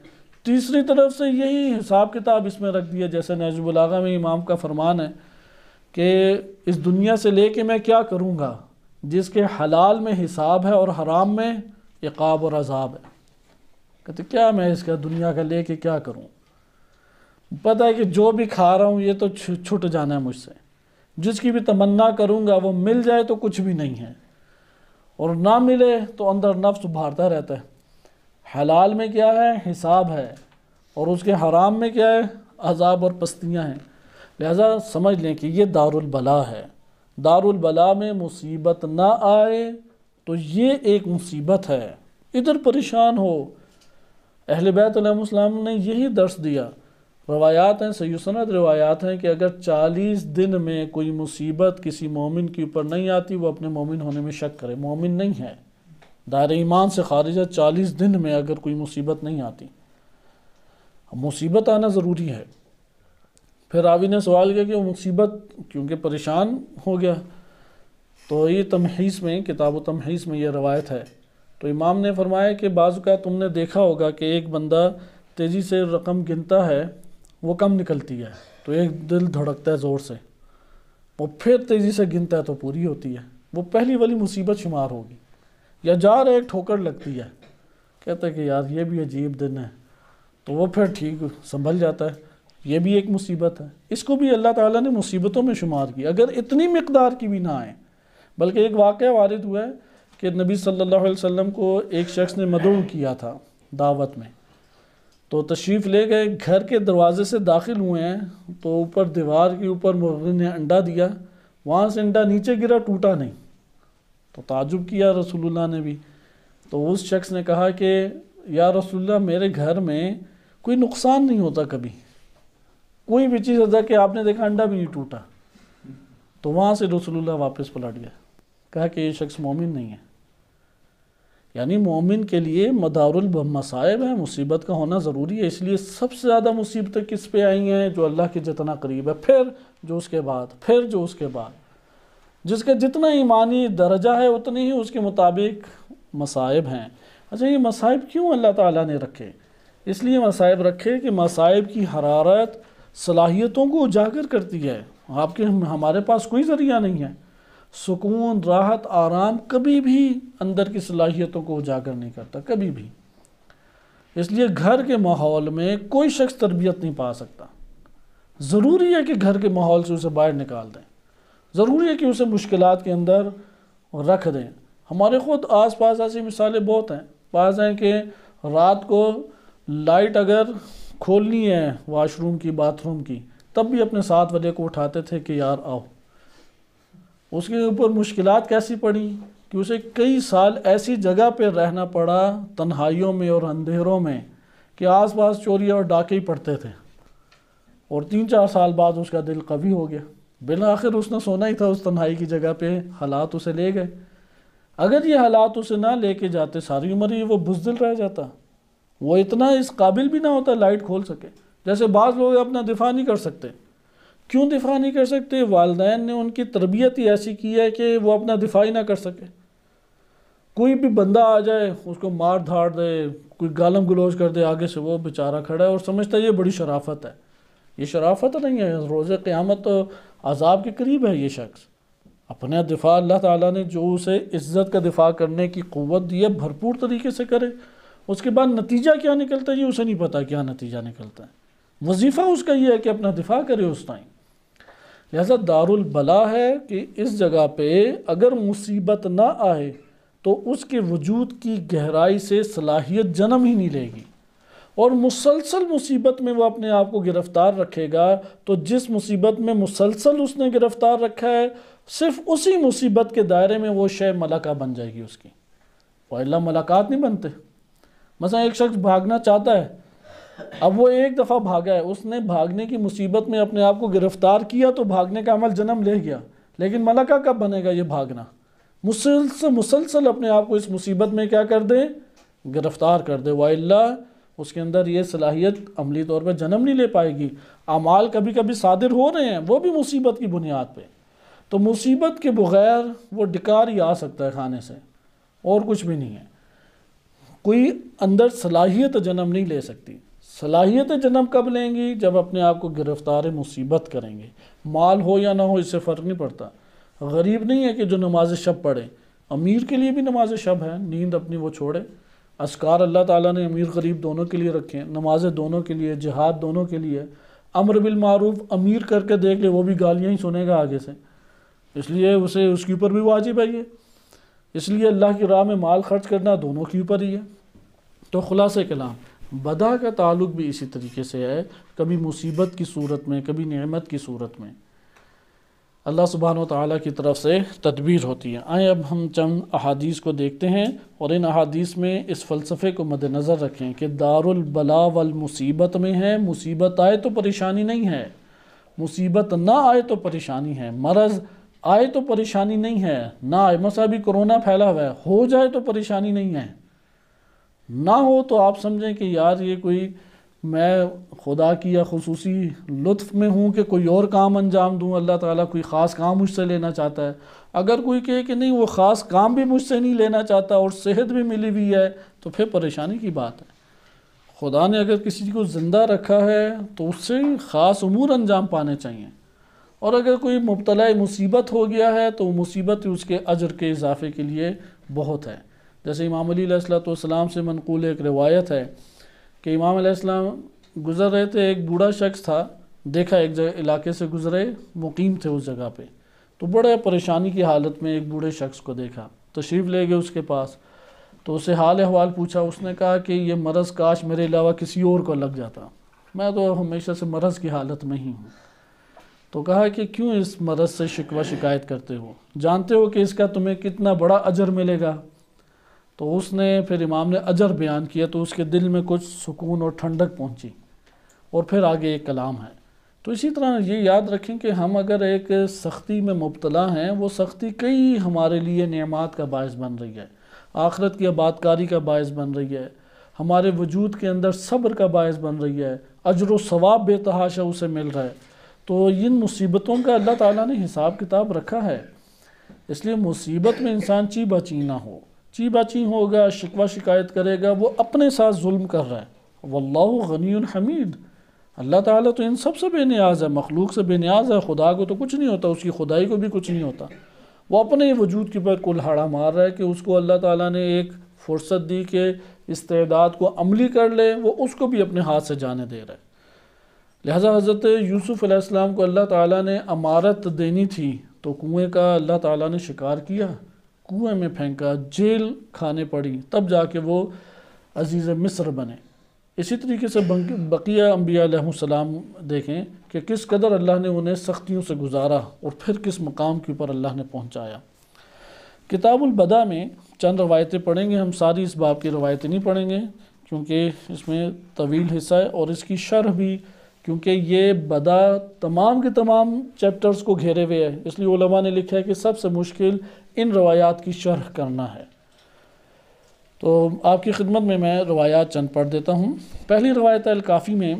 Speaker 1: تیسری طرف سے یہی حساب کتاب اس میں رکھ دیا، جیسے نہج البلاغہ میں امام کا فرمان ہے کہ اس دنیا سے لے کے میں کیا کروں گا جس کے حلال میں حساب ہے اور حرام میں عقاب اور عذاب ہے۔ کہتے کیا میں اس کا دنیا کا لے کے کیا کروں؟ پتہ ہے کہ جو بھی کھا رہا ہوں یہ تو چھٹ جانا ہے مجھ سے، جس کی بھی تمنا کروں گا وہ مل جائے تو کچھ بھی نہیں ہے، اور نہ ملے تو اندر نفس ابھارتا رہتا ہے۔ حلال میں کیا ہے؟ حساب ہے، اور اس کے حرام میں کیا ہے؟ عذاب اور پستیاں ہیں۔ لہذا سمجھ لیں کہ یہ دارالبلا ہے۔ دارالبلا میں مصیبت نہ آئے تو یہ ایک مصیبت ہے، ادھر پریشان ہو۔ اہل بیت علیہ السلام نے یہی درس دیا روایات ہیں، صحیح سند روایات ہیں کہ اگر 40 دن میں کوئی مصیبت کسی مومن کے اوپر نہیں آتی، وہ اپنے مومن ہونے میں شک کرے، مومن نہیں ہے، دائرہ ایمان سے خارج ہے۔ 40 دن میں اگر کوئی مصیبت نہیں آتی، مصیبت آنا ضروری ہے۔ پھر راوی نے سوال کیا کہ وہ مصیبت کیونکہ پریشان ہو گیا، تو یہ تمحیص میں، کتاب و تمحیص میں یہ روایت ہے، تو امام نے فرمایا کہ بعض اوقات تم نے دیکھا ہوگا کہ ایک بندہ تیزی سے رقم گنتا ہے، وہ کم نکلتی ہے تو ایک دل دھڑکتا ہے زور سے، وہ پھر تیزی سے گنتا ہے تو پوری ہوتی ہے، وہ پہلی والی مصیبت شمار ہوگی۔ یا جا رہے ایک ٹھوکر لگتی ہے، کہتا ہے کہ یار یہ بھی عجیب دن ہے، تو وہ پھر ٹھیک سنبھل جاتا ہے، یہ بھی ایک مصیبت ہے، اس کو بھی اللہ تعالیٰ نے مصیبتوں میں شمار کی، اگر اتنی مقدار کی بھی نہ آئے۔ بلکہ ایک واقعہ وارد ہوا ہے کہ نبی صلی اللہ علیہ وسلم کو ایک شخص نے مدعو کیا تھا دعوت میں، تو تشریف لے گئے، گھر کے دروازے سے داخل ہوئے ہیں تو اوپر دیوار کے اوپر مرغی نے انڈا دیا، وہاں سے انڈا نیچے گرا، ٹوٹا نہیں، تو تعجب کیا رسول اللہ نے بھی، تو اس شخص نے کہا کہ یا رسول اللہ میرے گھر میں کوئی نقصان نہیں ہوتا کبھی، کوئی بھی چیز ہوتا کہ آپ نے دیکھا انڈا بھی نہیں ٹوٹا، تو وہاں سے رسول اللہ واپس پلٹ گیا، کہا کہ یہ شخص مومن نہیں ہے۔ یعنی مومن کے لیے مدار المصائب ہے، مصیبت کا ہونا ضروری ہے، اس لیے سب سے زیادہ مصیبتیں کس پہ آئی ہیں؟ جو اللہ کے جتنا قریب ہے، پھر جو اس کے بعد، پھر جو اس کے بعد، جس کا جتنا ایمانی درجہ ہے اتنی ہی اس کے مطابق مصائب ہیں۔ اچھا یہ مصائب کیوں اللہ تعالیٰ نے رکھے؟ اس لیے مصائب رکھے کہ مصائب کی حرارت صلاحیتوں کو اجاگر کرتی ہے، آپ کے ہمارے پاس کوئی ذریعہ نہیں ہے، سکون، راحت، آرام کبھی بھی اندر کی صلاحیتوں کو اجاگر نہیں کرتا، کبھی بھی۔ اس لیے گھر کے ماحول میں کوئی شخص تربیت نہیں پا سکتا، ضروری ہے کہ گھر کے ماحول سے اسے باہر نکال دیں، ضروری ہے کہ اسے مشکلات کے اندر رکھ دیں۔ ہمارے خود آس پاس ایسی مثالیں بہت ہیں، بعض ہیں کہ رات کو لائٹ اگر کھولنی ہے واش روم کی، باتھ روم کی، تب بھی اپنے 7 بجے کو اٹھاتے تھے کہ یار آؤ۔ اس کے اوپر مشکلات کیسی پڑی کہ اسے کئی سال ایسی جگہ پہ رہنا پڑا تنہائیوں میں اور اندھیروں میں کہ آس پاس چوری اور ڈاکے ہی پڑتے تھے، اور 3-4 سال بعد اس کا دل قوی ہو گیا، بالآخر اس نے سونا ہی تھا اس تنہائی کی جگہ پہ، حالات اسے لے گئے۔ اگر یہ حالات اسے نہ لے کے جاتے ساری عمر ہی وہ بزدل رہ جاتا، وہ اتنا اس قابل بھی نہ ہوتا لائٹ کھول سکے۔ جیسے بعض لوگ اپنا دفاع نہیں کر سکتے، کیوں دفاع نہیں کر سکتے؟ والدین نے ان کی تربیت ہی ایسی کی ہے کہ وہ اپنا دفاع ہی نہ کر سکے، کوئی بھی بندہ آ جائے اس کو مار دھاڑ دے، کوئی گالم گلوچ کر دے، آگے سے وہ بیچارہ کھڑا ہے اور سمجھتا ہے یہ بڑی شرافت ہے۔ یہ شرافت نہیں ہے، روز قیامت تو عذاب کے قریب ہے یہ شخص۔ اپنا دفاع اللہ تعالیٰ نے جو اسے عزت کا دفاع کرنے کی قوت دی ہے بھرپور طریقے سے کرے، اس کے بعد نتیجہ کیا نکلتا ہے یہ اسے نہیں پتا کیا نتیجہ نکلتا ہے، وظیفہ اس کا یہ ہے کہ اپنا دفاع کرے اس ٹائم۔ لہذا دار البلا ہے کہ اس جگہ پہ اگر مصیبت نہ آئے تو اس کے وجود کی گہرائی سے صلاحیت جنم ہی نہیں لے گی، اور مسلسل مصیبت میں وہ اپنے آپ کو گرفتار رکھے گا، تو جس مصیبت میں مسلسل اس نے گرفتار رکھا ہے صرف اسی مصیبت کے دائرے میں وہ شے ملکہ بن جائے گی اس کی، وَإِلَّا ملکات نہیں بنتے۔ مثلا ایک شخص بھاگنا چاہتا ہے، اب وہ ایک دفعہ بھاگا ہے، اس نے بھاگنے کی مصیبت میں اپنے آپ کو گرفتار کیا تو بھاگنے کا عمل جنم لے گیا، لیکن ملکہ کب بنے گا یہ بھاگنا؟ مسلسل اپنے آپ کو اس مصیبت میں کیا کر دے؟ گرفتار کر دے، وَإِلَّا اس کے اندر یہ صلاحیت عملی طور پر جنم نہیں لے پائے گی۔ اعمال کبھی کبھی صادر ہو رہے ہیں، وہ بھی مصیبت کی بنیاد پہ، تو مصیبت کے بغیر وہ ڈکار ہی آ سکتا ہے کھانے سے، اور کچھ بھی نہیں ہے، کوئی اندر صلاحیت جنم نہیں لے سکتی۔ صلاحیت جنم کب لیں گی؟ جب اپنے آپ کو گرفتار مصیبت کریں گے، مال ہو یا نہ ہو اس سے فرق نہیں پڑتا۔ غریب نہیں ہے کہ جو نماز شب پڑھے، امیر کے لیے بھی نماز شب ہے، نیند اپنی وہ چھوڑے۔ اذکار اللہ تعالیٰ نے امیر غریب دونوں کے لیے رکھے ہیں، نمازیں دونوں کے لیے، جہاد دونوں کے لیے۔ امر بالمعروف امیر کر کے دیکھ لے وہ بھی گالیاں ہی سنے گا آگے سے، اس لیے اسے اس کے اوپر بھی واجب ہے یہ، اس لیے اللہ کی راہ میں مال خرچ کرنا دونوں کے اوپر ہی ہے۔ تو خلاصہ کلام، بدا کا تعلق بھی اسی طریقے سے ہے، کبھی مصیبت کی صورت میں، کبھی نعمت کی صورت میں۔ اللہ سبحانہ و تعالیٰ کی طرف سے تدبیر ہوتی ہے۔ آئیں اب ہم چند احادیث کو دیکھتے ہیں اور ان احادیث میں اس فلسفے کو مد نظر رکھیں کہ دار البلا والمصیبت میں ہے، مصیبت آئے تو پریشانی نہیں ہے، مصیبت نہ آئے تو پریشانی ہے، مرض آئے تو پریشانی نہیں ہے، نہ آئے مثلا بھی کرونا پھیلا ہوا ہے، ہو جائے تو پریشانی نہیں ہے، نہ ہو تو آپ سمجھیں کہ یار یہ کوئی میں خدا کی یا خصوصی لطف میں ہوں کہ کوئی اور کام انجام دوں، اللہ تعالیٰ کوئی خاص کام مجھ سے لینا چاہتا ہے۔ اگر کوئی کہے کہ نہیں وہ خاص کام بھی مجھ سے نہیں لینا چاہتا اور صحت بھی ملی ہوئی ہے تو پھر پریشانی کی بات ہے۔ خدا نے اگر کسی کو زندہ رکھا ہے تو اس سے خاص امور انجام پانے چاہیے، اور اگر کوئی مبتلا مصیبت ہو گیا ہے تو مصیبت اس کے اجر کے اضافے کے لیے بہت ہے۔ جیسے امام علی علیہ السلام سے منقول ایک روایت ہے کہ امام علیہ السلام گزر رہے تھے، ایک بوڑھا شخص تھا، دیکھا ایک علاقے سے گزرے، مقیم تھے اس جگہ پہ، تو بڑے پریشانی کی حالت میں ایک بوڑھے شخص کو دیکھا، تشریف لے گئے اس کے پاس، تو اسے حال احوال پوچھا۔ اس نے کہا کہ یہ مرض کاش میرے علاوہ کسی اور کو لگ جاتا، میں تو ہمیشہ سے مرض کی حالت میں ہی ہوں۔ تو کہا کہ کیوں اس مرض سے شکوہ شکایت کرتے ہو، جانتے ہو کہ اس کا تمہیں کتنا بڑا اجر ملے گا؟ تو اس نے پھر امام نے اجر بیان کیا تو اس کے دل میں کچھ سکون اور ٹھنڈک پہنچی، اور پھر آگے ایک کلام ہے۔ تو اسی طرح یہ یاد رکھیں کہ ہم اگر ایک سختی میں مبتلا ہیں، وہ سختی کئی ہمارے لیے نعمات کا باعث بن رہی ہے، آخرت کی آبادکاری کا باعث بن رہی ہے، ہمارے وجود کے اندر صبر کا باعث بن رہی ہے، اجر و ثواب بے تحاشا اسے مل رہا ہے۔ تو ان مصیبتوں کا اللہ تعالیٰ نے حساب کتاب رکھا ہے، اس لیے مصیبت میں انسان چی بچی نہ ہو، چی بچی ہوگا، شکوہ شکایت کرے گا، وہ اپنے ساتھ ظلم کر رہا ہے۔ واللہ غنی حمید، اللہ تعالیٰ تو ان سب سے بے نیاز ہے، مخلوق سے بے نیاز ہے، خدا کو تو کچھ نہیں ہوتا، اس کی خدائی کو بھی کچھ نہیں ہوتا، وہ اپنے وجود کے اوپر کلہاڑا مار رہا ہے کہ اس کو اللہ تعالیٰ نے ایک فرصت دی کہ استعداد کو عملی کر لے، وہ اس کو بھی اپنے ہاتھ سے جانے دے رہا ہے۔ لہٰذا حضرت یوسف علیہ السلام کو اللہ تعالیٰ نے امارت دینی تھی تو کنویں کا اللہ تعالیٰ نے شکار کیا، کنویں میں پھینکا، جیل کھانے پڑی، تب جا کے وہ عزیز مصر بنے۔ اسی طریقے سے بقیہ انبیاء علیہ السلام دیکھیں کہ کس قدر اللہ نے انہیں سختیوں سے گزارا اور پھر کس مقام کے اوپر اللہ نے پہنچایا۔ کتاب البدع میں چند روایتیں پڑھیں گے، ہم ساری اس باب کی روایتیں نہیں پڑھیں گے کیونکہ اس میں طویل حصہ ہے، اور اس کی شرح بھی کیونکہ یہ بدع تمام کے تمام چیپٹرز کو گھیرے ہوئے ہے، اس لیے علماء نے لکھا ہے کہ سب سے مشکل ان روایات کی شرح کرنا ہے۔ تو آپ کی خدمت میں روایات چند پڑھ دیتا ہوں۔ پہلی روایت ہے الکافی میں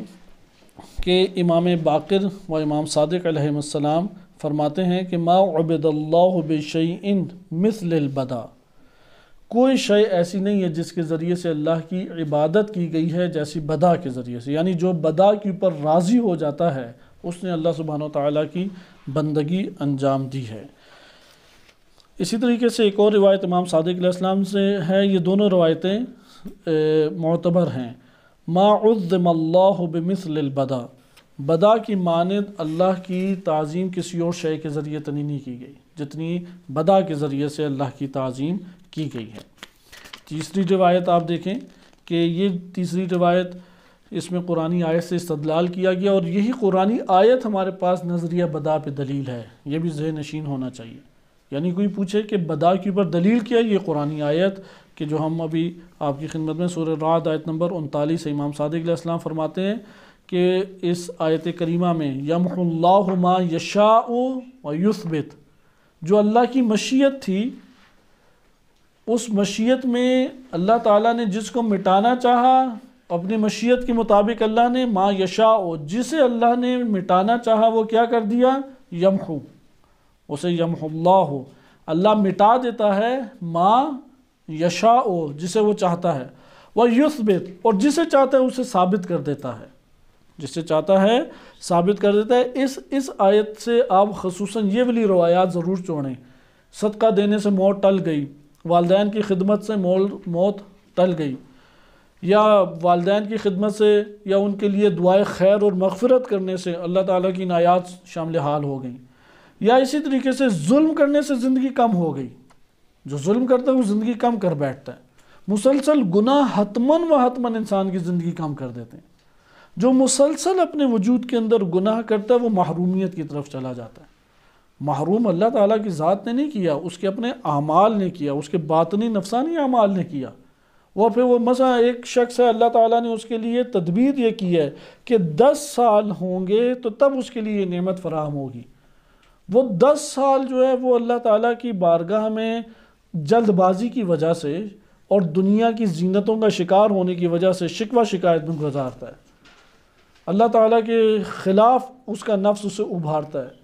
Speaker 1: کہ امام باقر و امام صادق علیہ السلام فرماتے ہیں کہ ما عبد اللہ بشیء مثل البدع، کوئی شے ایسی نہیں ہے جس کے ذریعے سے اللہ کی عبادت کی گئی ہے جیسی بدع کے ذریعے سے، یعنی جو بدع کے اوپر راضی ہو جاتا ہے اس نے اللہ سبحانہ و تعالیٰ کی بندگی انجام دی ہے۔ اسی طریقے سے ایک اور روایت امام صادق علیہ السلام سے ہے، یہ دونوں روایتیں معتبر ہیں۔ ما عظم اللہ بمثل البدع، بدع کی مانند اللہ کی تعظیم کسی اور شے کے ذریعے تنی نہیں کی گئی جتنی بدع کے ذریعے سے اللہ کی تعظیم کی گئی ہے۔ تیسری روایت آپ دیکھیں کہ یہ تیسری روایت اس میں قرآنی آیت سے استدلال کیا گیا، اور یہی قرآنی آیت ہمارے پاس نظریہ بدع پہ دلیل ہے، یہ بھی ذہن نشین ہونا چاہیے۔ یعنی کوئی پوچھے کہ بدع کے اوپر دلیل کیا، یہ قرآنی آیت کہ جو ہم ابھی آپ کی خدمت میں سورہ رعد آیت نمبر 39 سے امام صادق علیہ السلام فرماتے ہیں کہ اس آیت کریمہ میں یمحو اللہ ما یشاء و یثبت، جو اللہ کی مشیت تھی اس مشیت میں اللہ تعالیٰ نے جس کو مٹانا چاہا اپنی مشیت کے مطابق، اللہ نے ما یشاء، جسے اللہ نے مٹانا چاہا وہ کیا کر دیا، یمحو، اسے یمحو اللہ، اللہ مٹا دیتا ہے ما یشاء، جسے وہ چاہتا ہے، وہ یثبت، اور جسے چاہتا ہے اسے ثابت کر دیتا ہے، جسے چاہتا ہے ثابت کر دیتا ہے۔ اس آیت سے آپ خصوصاً یہ والی روایات ضرور چھوڑیں، صدقہ دینے سے موت ٹل گئی، والدین کی خدمت سے موت ٹل گئی، یا والدین کی خدمت سے یا ان کے لیے دعائے خیر اور مغفرت کرنے سے اللہ تعالیٰ کی عنایات شامل حال ہو گئیں، یا اسی طریقے سے ظلم کرنے سے زندگی کم ہو گئی، جو ظلم کرتا ہے وہ زندگی کم کر بیٹھتا ہے۔ مسلسل گناہ حتماً و حتماً انسان کی زندگی کم کر دیتے ہیں، جو مسلسل اپنے وجود کے اندر گناہ کرتا ہے وہ محرومیت کی طرف چلا جاتا ہے، محروم اللہ تعالیٰ کی ذات نے نہیں کیا، اس کے اپنے اعمال نے کیا، اس کے باطنی نفسانی اعمال نے کیا۔ وہ پھر وہ مثلا ایک شخص ہے، اللہ تعالیٰ نے اس کے لیے تدبیر یہ کی ہے کہ 10 سال ہوں گے تو تب اس کے لیے یہ نعمت فراہم ہوگی۔ وہ 10 سال جو ہے وہ اللہ تعالیٰ کی بارگاہ میں جلد بازی کی وجہ سے اور دنیا کی زینتوں کا شکار ہونے کی وجہ سے شکوہ شکایت میں گزارتا ہے، اللہ تعالیٰ کے خلاف اس کا نفس اسے ابھارتا ہے،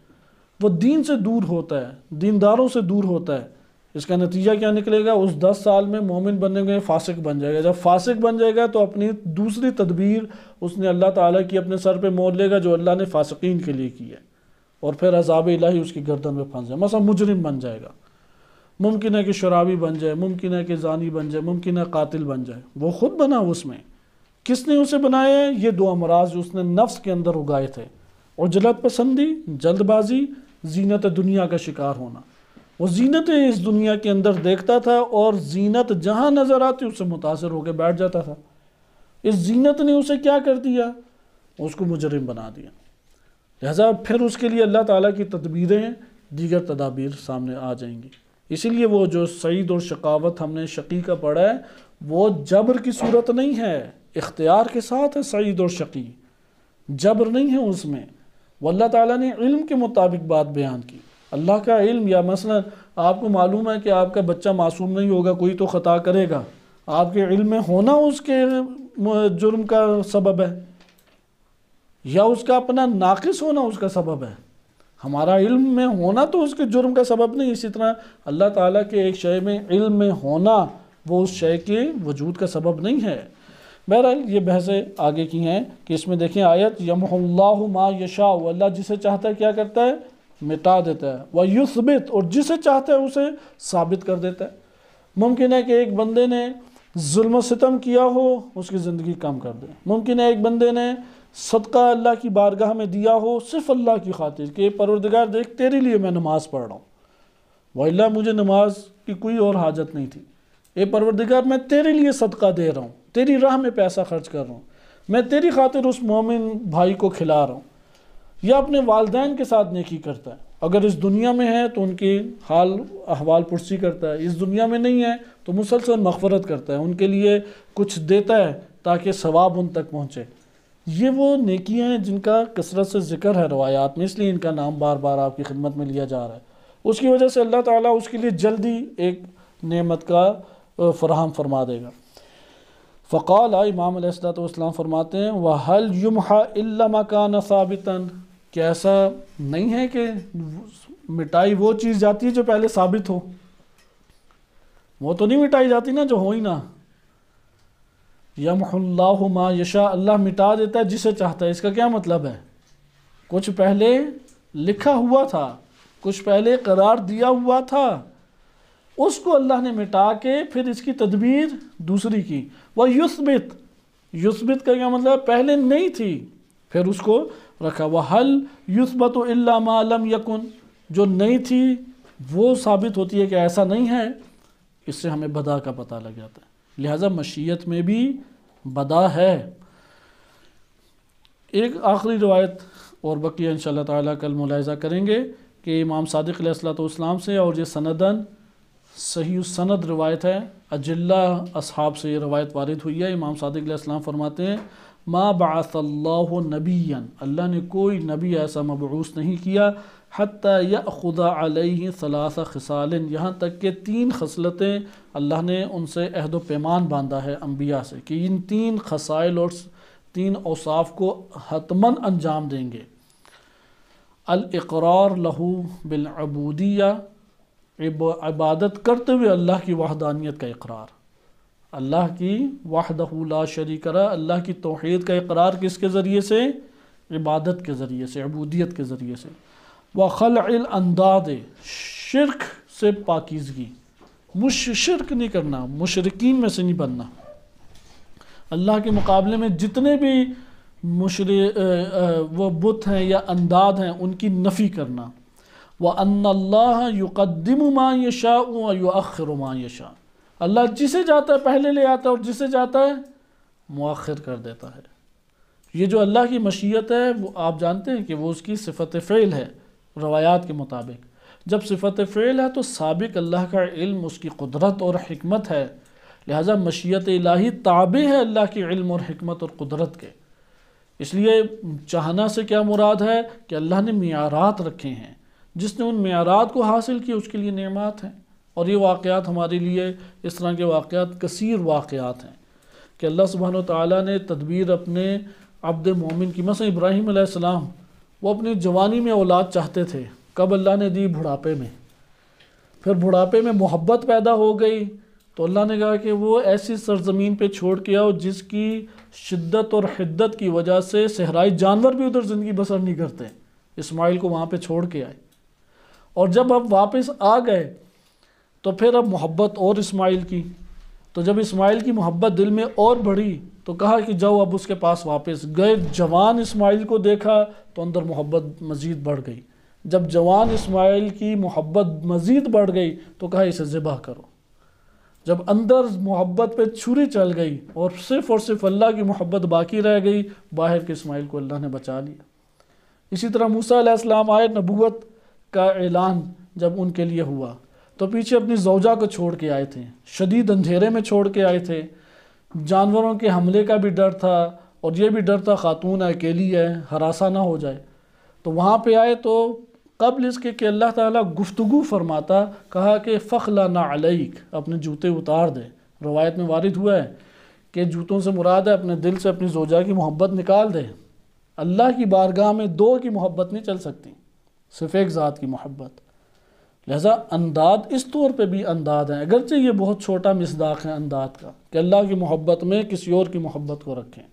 Speaker 1: وہ دین سے دور ہوتا ہے، دینداروں سے دور ہوتا ہے۔ اس کا نتیجہ کیا نکلے گا؟ اس 10 سال میں مومن بننے کے فاسق بن جائے گا۔ جب فاسق بن جائے گا تو اپنی دوسری تدبیر اس نے اللہ تعالیٰ کی اپنے سر پہ مول لے گا جو اللہ نے فاسقین کے لیے کی ہے، اور پھر عذاب الہی اس کی گردن میں پھنس جائے، مثلا مجرم بن جائے گا۔ ممکن ہے کہ شرابی بن جائے، ممکن ہے کہ زانی بن جائے، ممکن ہے قاتل بن جائے۔ وہ خود بنا اس میں، کس نے اسے بنایا ہے؟ یہ 2 امراض جو اس نے نفس کے اندر اگائے تھے، عجلت پسندی، جلد بازی، زینت دنیا کا شکار ہونا۔ وہ زینت اس دنیا کے اندر دیکھتا تھا اور زینت جہاں نظر آتی اس سے متاثر ہو کے بیٹھ جاتا تھا۔ اس زینت نے اسے کیا کر دیا؟ اس کو مجرم بنا دیا۔ لہذا پھر اس کے لیے اللہ تعالیٰ کی تدبیریں، دیگر تدابیر سامنے آ جائیں گی۔ اسی لیے وہ جو سعید اور شقاوت ہم نے شقی کا پڑھا ہے، وہ جبر کی صورت نہیں ہے، اختیار کے ساتھ ہے سعید اور شقی، جبر نہیں ہے اس میں۔ وہ اللہ تعالیٰ نے علم کے مطابق بات بیان کی۔ اللہ کا علم، یا مثلا آپ کو معلوم ہے کہ آپ کا بچہ معصوم نہیں ہوگا، کوئی تو خطا کرے گا، آپ کے علم میں ہونا اس کے جرم کا سبب ہے، یا اس کا اپنا ناقص ہونا اس کا سبب ہے۔ ہمارا علم میں ہونا تو اس کے جرم کا سبب نہیں، اسی طرح اللہ تعالیٰ کے ایک شے میں علم میں ہونا وہ اس شے کے وجود کا سبب نہیں ہے۔ بہرحال یہ بحثیں آگے کی ہیں کہ اس میں دیکھیں آیت یمحو اللہ ما یشاء، اللہ جسے چاہتا ہے کیا کرتا ہے؟ مٹا دیتا ہے، ویثبت، اور جسے چاہتا ہے اسے ثابت کر دیتا ہے۔ ممکن ہے کہ ایک بندے نے ظلم و ستم کیا ہو، اس کی زندگی کم کر دے۔ ممکن ہے ایک بندے نے صدقہ اللہ کی بارگاہ میں دیا ہو صرف اللہ کی خاطر کہ پروردگار دیکھ تیرے لیے میں نماز پڑھ رہا ہوں، وَإِلَّا مجھے نماز کی کوئی اور حاجت نہیں تھی، اے پروردگار میں تیرے لیے صدقہ دے رہا ہوں، تیری راہ میں پیسہ خرچ کر رہا ہوں، میں تیری خاطر اس مومن بھائی کو کھلا رہا ہوں۔ یا اپنے والدین کے ساتھ نیکی کرتا ہے، اگر اس دنیا میں ہے تو ان کی حال احوال پرسی کرتا ہے، اس دنیا میں نہیں ہے تو مسلسل مغفرت کرتا ہے، ان کے لیے کچھ دیتا ہے تاکہ ثواب ان تک پہنچے۔ یہ وہ نیکیاں ہیں جن کا کثرت سے ذکر ہے روایات میں، اس لیے ان کا نام بار بار آپ کی خدمت میں لیا جا رہا ہے۔ اس کی وجہ سے اللہ تعالیٰ اس کے لیے جلدی ایک نعمت کا فراہم فرما دے گا۔ فقال، امام علیہ الصلوۃ والسلام فرماتے ہیں وَهَلْ يُمْحَى إِلَّا مَا كَانَ ثَابِتًا، کہ ایسا نہیں ہے کہ مٹائی وہ چیز جاتی ہے جو پہلے ثابت ہو، وہ تو نہیں مٹائی جاتی نا جو ہو ہی نہ۔ یمحو اللہ ما یشاء، اللہ مٹا دیتا ہے جسے چاہتا ہے۔ اس کا کیا مطلب ہے؟ کچھ پہلے لکھا ہوا تھا، کچھ پہلے قرار دیا ہوا تھا، اس کو اللہ نے مٹا کے پھر اس کی تدبیر دوسری کی۔ وہ یثبت، یثبت کا کیا مطلب؟ پہلے نہیں تھی پھر اس کو رکھا۔ وَهَلْ يُثْبَتُ إِلَّا مَا لَمْ يَكُنْ، جو نہیں تھی وہ ثابت ہوتی ہے کہ ایسا نہیں ہے، اس سے ہمیں بدا کا پتہ لگ جاتا ہے۔ لہٰذا مشیت میں بھی بدا ہے۔ ایک آخری روایت اور بقیہ انشاءاللہ تعالیٰ کل ملاحظہ کریں گے کہ امام صادق علیہ الصلوۃ والسلام سے، اور یہ سنداً صحیح السند روایت ہے، اجلہ اصحاب سے یہ روایت وارد ہوئی ہے۔ امام صادق علیہ السلام فرماتے ہیں ما بعث اللہ نبیا، اللہ نے کوئی نبی ایسا مبعوث نہیں کیا، حتی یأخذ علیہ ثلاث خصال، یہاں تک کہ 3 خصلتیں اللہ نے ان سے عہد و پیمان باندھا ہے انبیاء سے کہ ان 3 خصائل اور 3 اوصاف کو حتماً انجام دیں گے۔ الاقرار لہو بالعبودیہ، عبادت کرتے ہوئے اللہ کی وحدانیت کا اقرار، اللہ کی وحدہ لا شریک لہ، اللہ کی توحید کا اقرار کس کے ذریعے سے؟ عبادت کے ذریعے سے، عبودیت کے ذریعے سے۔ وخلع الانداد، شرک سے پاکیزگی، شرک نہیں کرنا، مشرکین میں سے نہیں بننا۔ اللہ کے مقابلے میں جتنے بھی وہ بت ہیں یا انداد ہیں ان کی نفی کرنا۔ وَأَنَّ اللَّهَ يُقَدِّمُ مَا يَشَاءُ وَيُؤَخِّرُ مَا يَشَاءُ، اللہ جسے چاہتا ہے پہلے لے آتا ہے اور جسے چاہتا ہے مؤخر کر دیتا ہے۔ یہ جو اللہ کی مشیت ہے وہ آپ جانتے ہیں کہ وہ اس کی صفت فعل ہے، روایات کے مطابق۔ جب صفت فعل ہے تو سابق اللہ کا علم، اس کی قدرت اور حکمت ہے، لہٰذا مشیت الہی تابع ہے اللہ کی علم اور حکمت اور قدرت کے۔ اس لیے چاہنا سے کیا مراد ہے کہ اللہ نے معیارات رکھے ہیں، جس نے ان معیارات کو حاصل کیا اس کے لیے نعمات ہیں۔ اور یہ واقعات ہمارے لیے اس طرح کے واقعات کثیر واقعات ہیں کہ اللہ سبحانہ وتعالیٰ نے تدبیر اپنے عبد مومن کی، مثلا ابراہیم علیہ السلام، وہ اپنی جوانی میں اولاد چاہتے تھے، کب اللہ نے دی؟ بڑھاپے میں۔ پھر بڑھاپے میں محبت پیدا ہو گئی تو اللہ نے کہا کہ وہ ایسی سرزمین پہ چھوڑ کے آؤ جس کی شدت اور حدت کی وجہ سے صحرائی جانور بھی ادھر زندگی بسر نہیں کرتے۔ اسماعیل کو وہاں پہ چھوڑ کے آئے، اور جب اب واپس آ گئے تو پھر اب محبت اور اسماعیل کی، تو جب اسماعیل کی محبت دل میں اور بڑھی تو کہا کہ جاؤ اب اس کے پاس واپس گئے۔ جوان اسماعیل کو دیکھا تو اندر محبت مزید بڑھ گئی۔ جب جوان اسماعیل کی محبت مزید بڑھ گئی تو کہا اسے ذبح کرو۔ جب اندر محبت پہ چھری چل گئی اور صرف اللہ کی محبت باقی رہ گئی، باہر کے اسماعیل کو اللہ نے بچا لیا۔ اسی طرح موسیٰ علیہ السلام آئے، نبوت کا اعلان جب ان کے لیے ہوا تو پیچھے اپنی زوجہ کو چھوڑ کے آئے تھے، شدید اندھیرے میں چھوڑ کے آئے تھے، جانوروں کے حملے کا بھی ڈر تھا اور یہ بھی ڈر تھا خاتون ہے، اکیلی ہے، ہراساں نہ ہو جائے۔ تو وہاں پہ آئے تو قبل اس کے کہ اللہ تعالیٰ گفتگو فرماتا، کہا کہ فخلع علیک، اپنے جوتے اتار دے۔ روایت میں وارد ہوا ہے کہ جوتوں سے مراد ہے اپنے دل سے اپنی زوجہ کی محبت نکال دے۔ اللہ کی بارگاہ میں دو کی محبت نہیں چل سکتی، صرف ایک ذات کی محبت۔ لہذا انداد اس طور پہ بھی انداد ہیں، اگرچہ یہ بہت چھوٹا مصداق ہے انداد کا کہ اللہ کی محبت میں کسی اور کی محبت کو رکھیں۔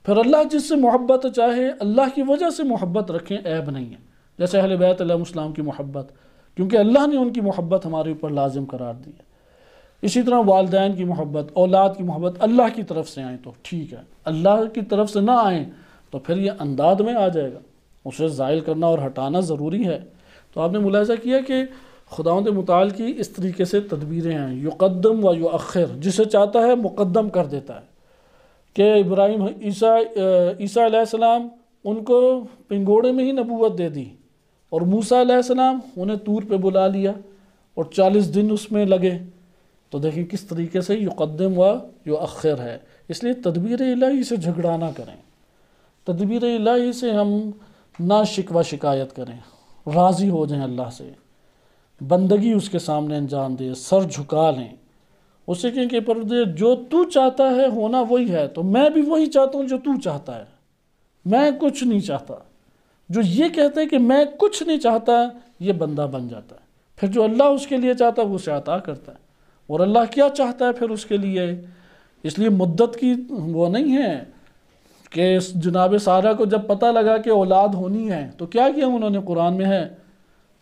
Speaker 1: پھر اللہ جس سے محبت چاہے اللہ کی وجہ سے محبت رکھیں، عیب نہیں ہے، جیسے اہل بیت علیہ السلام کی محبت، کیونکہ اللہ نے ان کی محبت ہمارے اوپر لازم قرار دی ہے۔ اسی طرح والدین کی محبت، اولاد کی محبت اللہ کی طرف سے آئیں تو ٹھیک ہے، اللہ کی طرف سے نہ آئیں تو پھر یہ انداد میں آ جائے گا، اسے زائل کرنا اور ہٹانا ضروری ہے۔ تو آپ نے ملاحظہ کیا کہ خداوند متعال کی اس طریقے سے تدبیریں ہیں، یقدم و یؤخر، جسے چاہتا ہے مقدم کر دیتا ہے۔ کہ ابراہیم عیسیٰ علیہ السلام ان کو پنگوڑے میں ہی نبوت دے دی، اور موسیٰ علیہ السلام انہیں طور پہ بلا لیا اور 40 دن اس میں لگے۔ تو دیکھیں کس طریقے سے یقدم و یؤخر ہے۔ اس لیے تدبیر الہی سے جھگڑا نہ کریں، تدبیر الہی سے ہم نہ شکوہ شکایت کریں، راضی ہو جائیں اللہ سے، بندگی اس کے سامنے انجام دیں، سر جھکا لیں، اس سے کہیں کہ پروردگار جو تو چاہتا ہے ہونا وہی ہے، تو میں بھی وہی چاہتا ہوں جو تو چاہتا ہے، میں کچھ نہیں چاہتا۔ جو یہ کہتے ہیں کہ میں کچھ نہیں چاہتا، یہ بندہ بن جاتا ہے۔ پھر جو اللہ اس کے لیے چاہتا ہے وہ اسے عطا کرتا ہے، اور اللہ کیا چاہتا ہے پھر اس کے لیے۔ اس لیے مدت کی وہ نہیں ہے کہ جناب سارہ کو جب پتہ لگا کہ اولاد ہونی ہے تو کیا کیا انہوں نے، قرآن میں ہے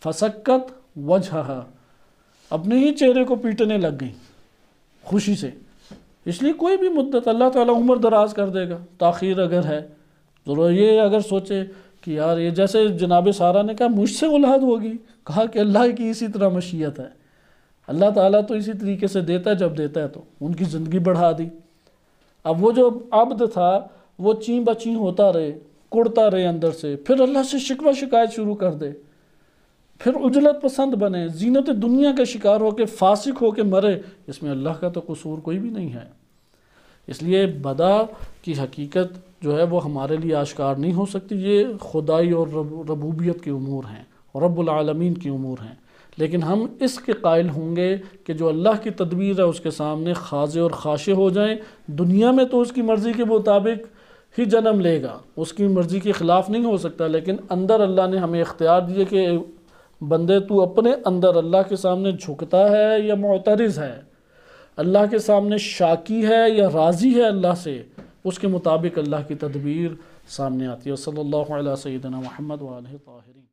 Speaker 1: فسکت وجہہا، اپنے ہی چہرے کو پیٹنے لگ گئیں خوشی سے۔ اس لیے کوئی بھی مدت اللہ تعالیٰ عمر دراز کر دے گا، تاخیر اگر ہے ضرور۔ یہ اگر سوچے کہ یار یہ جیسے جناب سارہ نے کہا مجھ سے اولاد ہوگی، کہا کہ اللہ کی اسی طرح مشیت ہے، اللہ تعالیٰ تو اسی طریقے سے دیتا ہے، جب دیتا ہے تو ان کی زندگی بڑھا دی۔ اب وہ جو عبد تھا وہ چیں بچیں ہوتا رہے، کڑتا رہے اندر سے، پھر اللہ سے شکوہ شکایت شروع کر دے، پھر عجلت پسند بنے، زینت دنیا کا شکار ہو کے فاسق ہو کے مرے، اس میں اللہ کا تو قصور کوئی بھی نہیں ہے۔ اس لیے بدا کی حقیقت جو ہے وہ ہمارے لیے آشکار نہیں ہو سکتی، یہ خدائی اور ربوبیت کے امور ہیں اور رب العالمین کی امور ہیں، لیکن ہم اس کے قائل ہوں گے کہ جو اللہ کی تدبیر ہے اس کے سامنے خاضع اور خاشع ہو جائیں۔ دنیا میں تو اس کی مرضی کے مطابق ہی جنم لے گا، اس کی مرضی کے خلاف نہیں ہو سکتا، لیکن اندر اللہ نے ہمیں اختیار دیے کہ بندے تو اپنے اندر اللہ کے سامنے جھکتا ہے یا معترض ہے، اللہ کے سامنے شاکی ہے یا راضی ہے اللہ سے، اس کے مطابق اللہ کی تدبیر سامنے آتی ہے۔ صلی اللہ علیہ سیدنا محمد وآلہ طاہرین۔